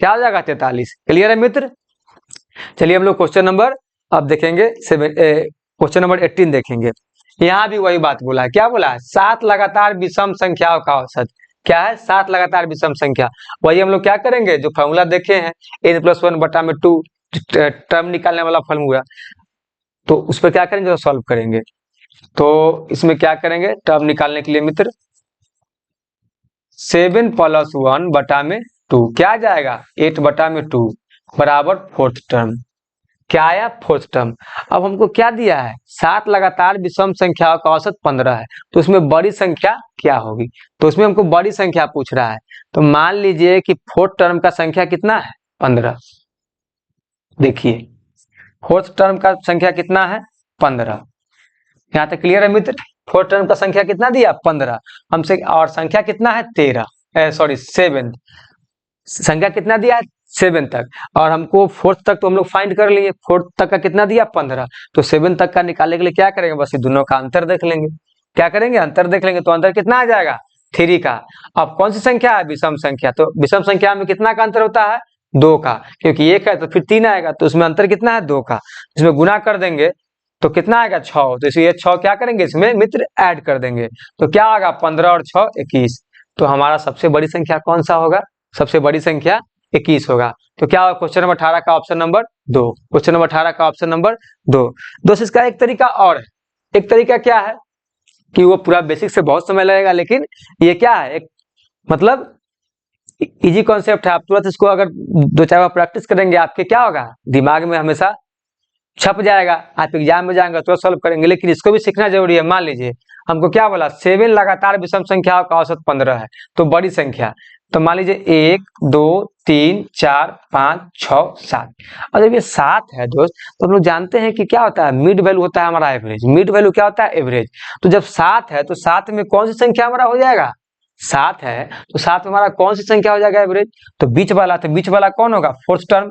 क्या हो जाएगा 43, क्लियर है मित्र। चलिए हम लोग क्वेश्चन नंबर अब देखेंगे, क्वेश्चन नंबर 18 देखेंगे। यहाँ भी वही बात बोला है, क्या बोला है 7 लगातार विषम संख्याओं का औसत, क्या है 7 लगातार विषम संख्या। वही हम लोग क्या करेंगे जो फॉर्मूला देखे हैं n+1 बटा में 2 टर्म निकालने वाला फॉर्मूला, तो उस पर क्या करेंगे तो सॉल्व करेंगे। तो इसमें क्या करेंगे टर्म निकालने के लिए मित्र 7 + 1 बटा में 2 क्या आ जाएगा 8 बटा में 2 बराबर फोर्थ टर्म, क्या आया फोर्थ टर्म। अब हमको क्या दिया है 7 लगातार विषम संख्याओं का औसत 15 है, तो उसमें बड़ी संख्या क्या होगी, तो उसमें हमको बड़ी संख्या पूछ रहा है। तो मान लीजिए कि फोर्थ टर्म का संख्या कितना है 15, देखिए फोर्थ टर्म का संख्या कितना है 15, यहाँ तक क्लियर है मित्र। फोर्थ टर्म का संख्या कितना दिया 15 हमसे, और संख्या कितना है 7, संख्या कितना दिया है 7 तक, और हमको फोर्थ तक तो हम लोग फाइंड कर लिए, फोर्थ तक का कितना दिया 15, तो 7 तक का निकालने के लिए क्या करेंगे बस ये दोनों का अंतर देख लेंगे, क्या करेंगे अंतर देख लेंगे, तो अंतर कितना आ जाएगा 3 का। अब कौन सी संख्या है विषम संख्या, तो विषम संख्या में कितना का अंतर होता है 2 का, क्योंकि 1 है तो फिर 3 आएगा, तो उसमें अंतर कितना है 2 का, इसमें गुना कर देंगे तो कितना आएगा 6, तो इसलिए 6 क्या करेंगे इसमें मित्र ऐड कर देंगे, तो क्या आएगा 15 और 6 21, तो हमारा सबसे बड़ी संख्या कौन सा होगा, सबसे बड़ी संख्या 21 होगा। तो क्या होगा क्वेश्चन नंबर 18 का ऑप्शन नंबर 2, क्वेश्चन नंबर 18 का ऑप्शन नंबर 2। दोस्त इसका एक तरीका और है, एक तरीका क्या है कि वो पूरा बेसिक से बहुत समय लगेगा, लेकिन ये क्या है एक मतलब इजी कॉन्सेप्ट है, आप तुरंत इसको अगर 2-4 बार प्रैक्टिस करेंगे आपके क्या होगा दिमाग में हमेशा छप जाएगा, आप एग्जाम में जाएंगे तो सॉल्व करेंगे, लेकिन इसको भी सीखना जरूरी है। मान लीजिए हमको क्या बोला 7 लगातार विषम संख्याओं का औसत 15 है, तो बड़ी संख्या, तो मान लीजिए 1 2 3 4 5 6 7, और जब ये 7 है दोस्त तो हम लोग जानते हैं कि क्या होता है मिड वैल्यू होता है हमारा एवरेज, मिड वैल्यू क्या होता है एवरेज। तो जब 7 है तो 7 में कौन सी संख्या हमारा हो जाएगा 7 है, तो 7 में हमारा कौन सी संख्या हो जाएगा एवरेज? तो बीच वाला, तो बीच वाला कौन होगा? Fourth term.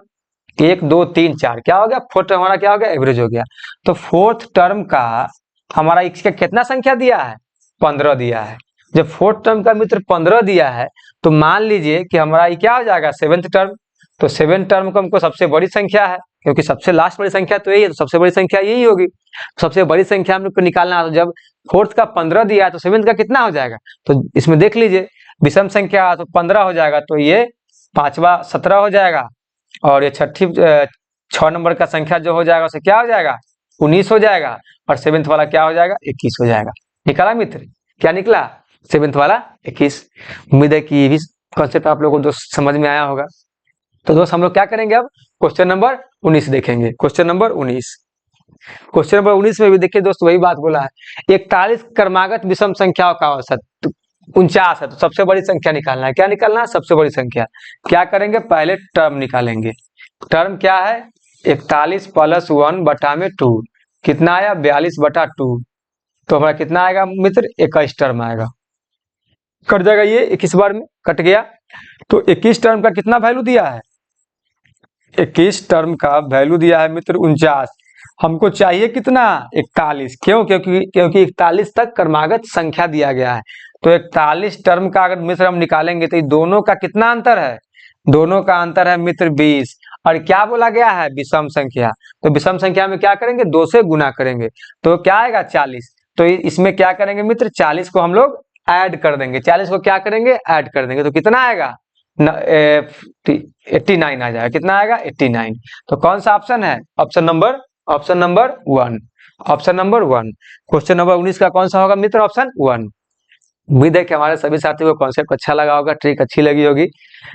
1 2 3 4 क्या हो गया? फोर्थ टर्म हमारा क्या हो गया? एवरेज हो गया। तो फोर्थ टर्म का हमारा इसका कितना संख्या दिया है? 15 दिया है। जब फोर्थ टर्म का मित्र 15 दिया है, तो मान लीजिए कि हमारा ये क्या हो जाएगा? Seventh term. तो सेवेंथ टर्म को हमको सबसे बड़ी संख्या है, क्योंकि सबसे लास्ट बड़ी संख्या तो यही है, तो सबसे बड़ी संख्या यही होगी। सबसे बड़ी संख्या हम लोग को निकालना है, तो जब फोर्थ का 15 दिया है, तो सेवेंथ का कितना हो जाएगा? तो इसमें देख लीजिए, विषम संख्या तो 15 हो जाएगा, तो ये पांचवा 17 हो जाएगा, और ये छठी 6 नंबर का संख्या जो हो जाएगा उसे क्या हो जाएगा? 19 हो जाएगा, और सेवेंथ वाला क्या हो जाएगा? 21 हो जाएगा। निकाला मित्र? क्या निकला? सेवेंथ वाला 21। उम्मीद है कि ये भी कॉन्सेप्ट आप लोगों को दोस्त समझ में आया होगा। तो दोस्त हम लोग क्या करेंगे अब? क्वेश्चन नंबर 19 देखेंगे। क्वेश्चन नंबर 19, क्वेश्चन नंबर 19 में भी देखिए दोस्त वही बात बोला है, 41 क्रमागत विषम संख्याओं का औसत 49 है, तो सबसे बड़ी संख्या निकालना है। क्या निकालना है? सबसे बड़ी संख्या। क्या करेंगे? पहले टर्म निकालेंगे। टर्म क्या है? 41 प्लस 1 बटा में 2 कितना आया? 42 बटा 2। तो हमारा कितना आएगा मित्र? 21 टर्म आएगा। कट जाएगा, ये 21 बार में कट गया। तो 21 टर्म का कितना वैल्यू दिया है? 21 टर्म का वैल्यू दिया है मित्र 49। हमको चाहिए कितना? 41। क्यों? क्योंकि 41 तक क्रमागत संख्या दिया गया है। तो 41 टर्म का अगर मित्र हम निकालेंगे तो दोनों का कितना अंतर है? दोनों का अंतर है मित्र 20। और क्या बोला गया है? विषम संख्या। तो विषम संख्या में क्या करेंगे? 2 से गुना करेंगे, तो क्या आएगा? 40। तो इसमें क्या करेंगे मित्र? 40 को हम लोग ऐड कर देंगे। 40 को क्या करेंगे? ऐड कर देंगे। तो कितना आएगा? 89 आ जाएगा। कितना आएगा? 89। तो कौन सा ऑप्शन है? Option number 1। Option number 1। Question number 19 का कौन सा होगा मित्र? ऑप्शन 1। उम्मीद है कि हमारे सभी साथियों को कॉन्सेप्ट अच्छा लगा होगा, ट्रिक अच्छी लगी होगी।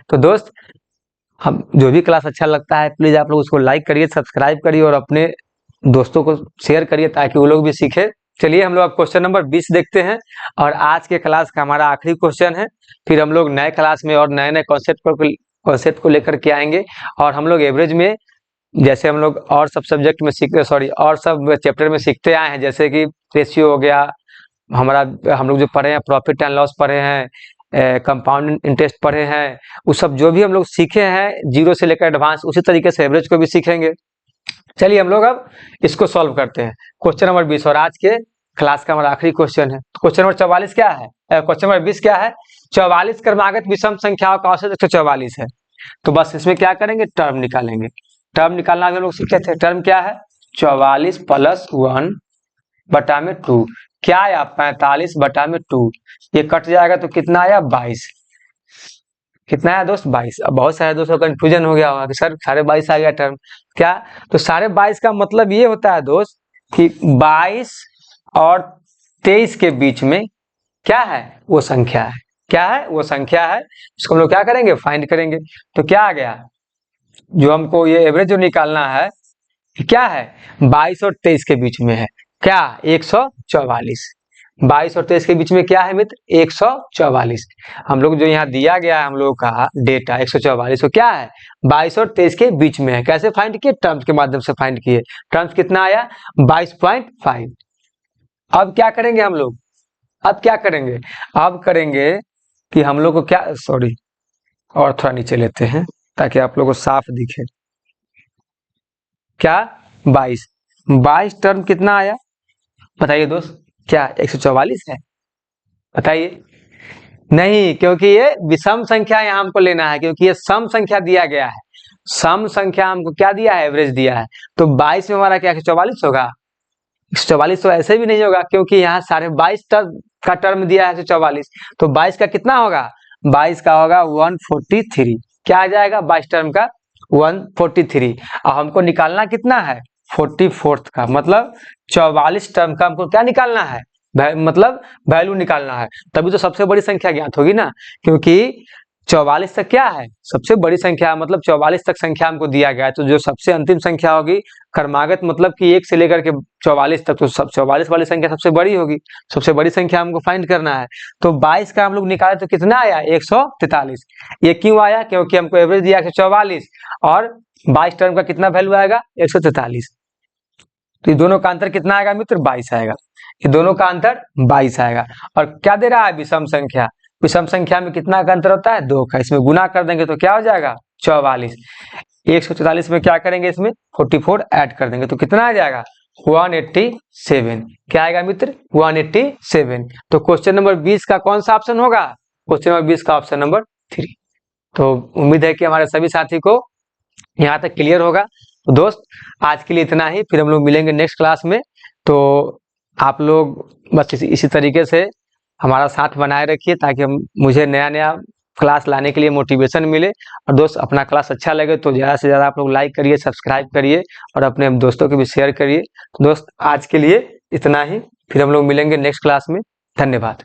तो दोस्त, हम जो भी क्लास अच्छा लगता है प्लीज आप लोग उसको लाइक करिए, सब्सक्राइब करिए और अपने दोस्तों को शेयर करिए ताकि वो लोग भी सीखे। चलिए हम लोग अब क्वेश्चन नंबर 20 देखते हैं, और आज के क्लास का हमारा आखिरी क्वेश्चन है। फिर हम लोग नए क्लास में और नए नए कॉन्सेप्ट को लेकर के आएंगे। और हम लोग एवरेज में, जैसे हम लोग और सब सब्जेक्ट में और सब चैप्टर में सीखते आए हैं, जैसे कि रेशियो हो गया हमारा, हम लोग जो पढ़े हैं प्रॉफिट एंड लॉस पढ़े हैं, कंपाउंड इंटरेस्ट पढ़े हैं, वो सब जो भी हम लोग सीखे हैं जीरो से लेकर एडवांस, उसी तरीके से एवरेज को भी सीखेंगे। चलिए हम लोग अब इसको सॉल्व करते हैं। क्वेश्चन नंबर 20, और आज के क्लास का हमारा आखिरी क्वेश्चन है। क्वेश्चन नंबर 44 क्या है? क्वेश्चन नंबर 20 क्या है? 44 क्रमागत विषम संख्याओं का औसत 144 है। तो बस इसमें क्या करेंगे? टर्म निकालेंगे। टर्म निकालना हम लोग सीखे थे। टर्म क्या है? 44 प्लस 1 बटा में 2 क्या आया? 45 बटा में 2। ये कट जाएगा तो कितना आया? 22। कितना आया दोस्त? 22। अब बहुत सारे दोस्तों को कंफ्यूजन हो गया होगा कि सर साढ़े 22 आ गया टर्म क्या? तो साढ़े 22 का मतलब ये होता है दोस्त कि 22 और 23 के बीच में क्या है? वो संख्या है। क्या है? वो संख्या है। इसको हम लोग क्या करेंगे? फाइंड करेंगे। तो क्या आ गया? जो हमको ये एवरेज जो निकालना है क्या है? 22 और 23 के बीच में है। क्या? 144। 22 और 23 के बीच में क्या है मित्र? 144। हम लोग जो यहाँ दिया गया है हम लोगों का डेटा 144, तो क्या है? 22 और 23 के बीच में है। कैसे फाइंड किए? टर्म्स के माध्यम से फाइंड किए। टर्म्स कितना आया? 22.5। अब क्या करेंगे हम लोग? अब क्या करेंगे? अब करेंगे कि हम लोग को क्या, सॉरी और थोड़ा नीचे लेते हैं ताकि आप लोगों को साफ दिखे। क्या? 22 टर्म कितना आया बताइए दोस्त? क्या 144 है? बताइए। नहीं, क्योंकि ये विषम संख्या यहाँ हमको लेना है, क्योंकि ये सम संख्या दिया गया है। सम संख्या हमको क्या दिया है? एवरेज दिया है। तो 22 में हमारा क्या 144 होगा? 144 तो ऐसे भी नहीं होगा, क्योंकि यहाँ 22.5 का टर्म दिया है 144। तो 22 का कितना होगा? 22 का होगा 143। क्या आ जाएगा 22 टर्म का? 143। और हमको निकालना कितना है? 44th का, मतलब 44 टर्म का हमको क्या निकालना है? मतलब वैल्यू निकालना है। तभी तो सबसे बड़ी संख्या ज्ञात होगी ना, क्योंकि 44 तक क्या है? सबसे बड़ी संख्या है, मतलब 44 तक संख्या हमको दिया गया है। तो जो सबसे अंतिम संख्या होगी क्रमागत, मतलब कि 1 से लेकर के 44 तक, तो सब 44 वाली संख्या सबसे बड़ी होगी। सबसे बड़ी संख्या हमको फाइंड करना है। तो 22 का हम लोग निकाले तो कितना आया? 143। ये क्यों आया? क्योंकि हमको एवरेज दिया 144, और 22 टर्म का कितना वैल्यू आएगा? 143। तो ये दोनों का अंतर कितना आएगा मित्र? 22 आएगा। ये दोनों का अंतर 22 आएगा। और क्या दे रहा है? विषम संख्या। विषम संख्या में कितना का अंतर होता है? 2 का। इसमें गुना कर देंगे तो क्या हो जाएगा? 44। 144 में क्या करेंगे? इसमें 44 ऐड कर देंगे तो कितना आ जाएगा? 187। क्या आएगा मित्र? 187। तो क्वेश्चन नंबर 20 का कौन सा ऑप्शन होगा? क्वेश्चन नंबर 20 का ऑप्शन नंबर 3। तो उम्मीद है कि हमारे सभी साथी को यहाँ तक क्लियर होगा। तो दोस्त आज के लिए इतना ही, फिर हम लोग मिलेंगे नेक्स्ट क्लास में। तो आप लोग बस इसी तरीके से हमारा साथ बनाए रखिए ताकि हम मुझे नया नया क्लास लाने के लिए मोटिवेशन मिले। और दोस्त अपना क्लास अच्छा लगे तो ज़्यादा से ज़्यादा आप लोग लाइक करिए, सब्सक्राइब करिए और अपने दोस्तों को भी शेयर करिए। दोस्त आज के लिए इतना ही, फिर हम लोग मिलेंगे नेक्स्ट क्लास में। धन्यवाद।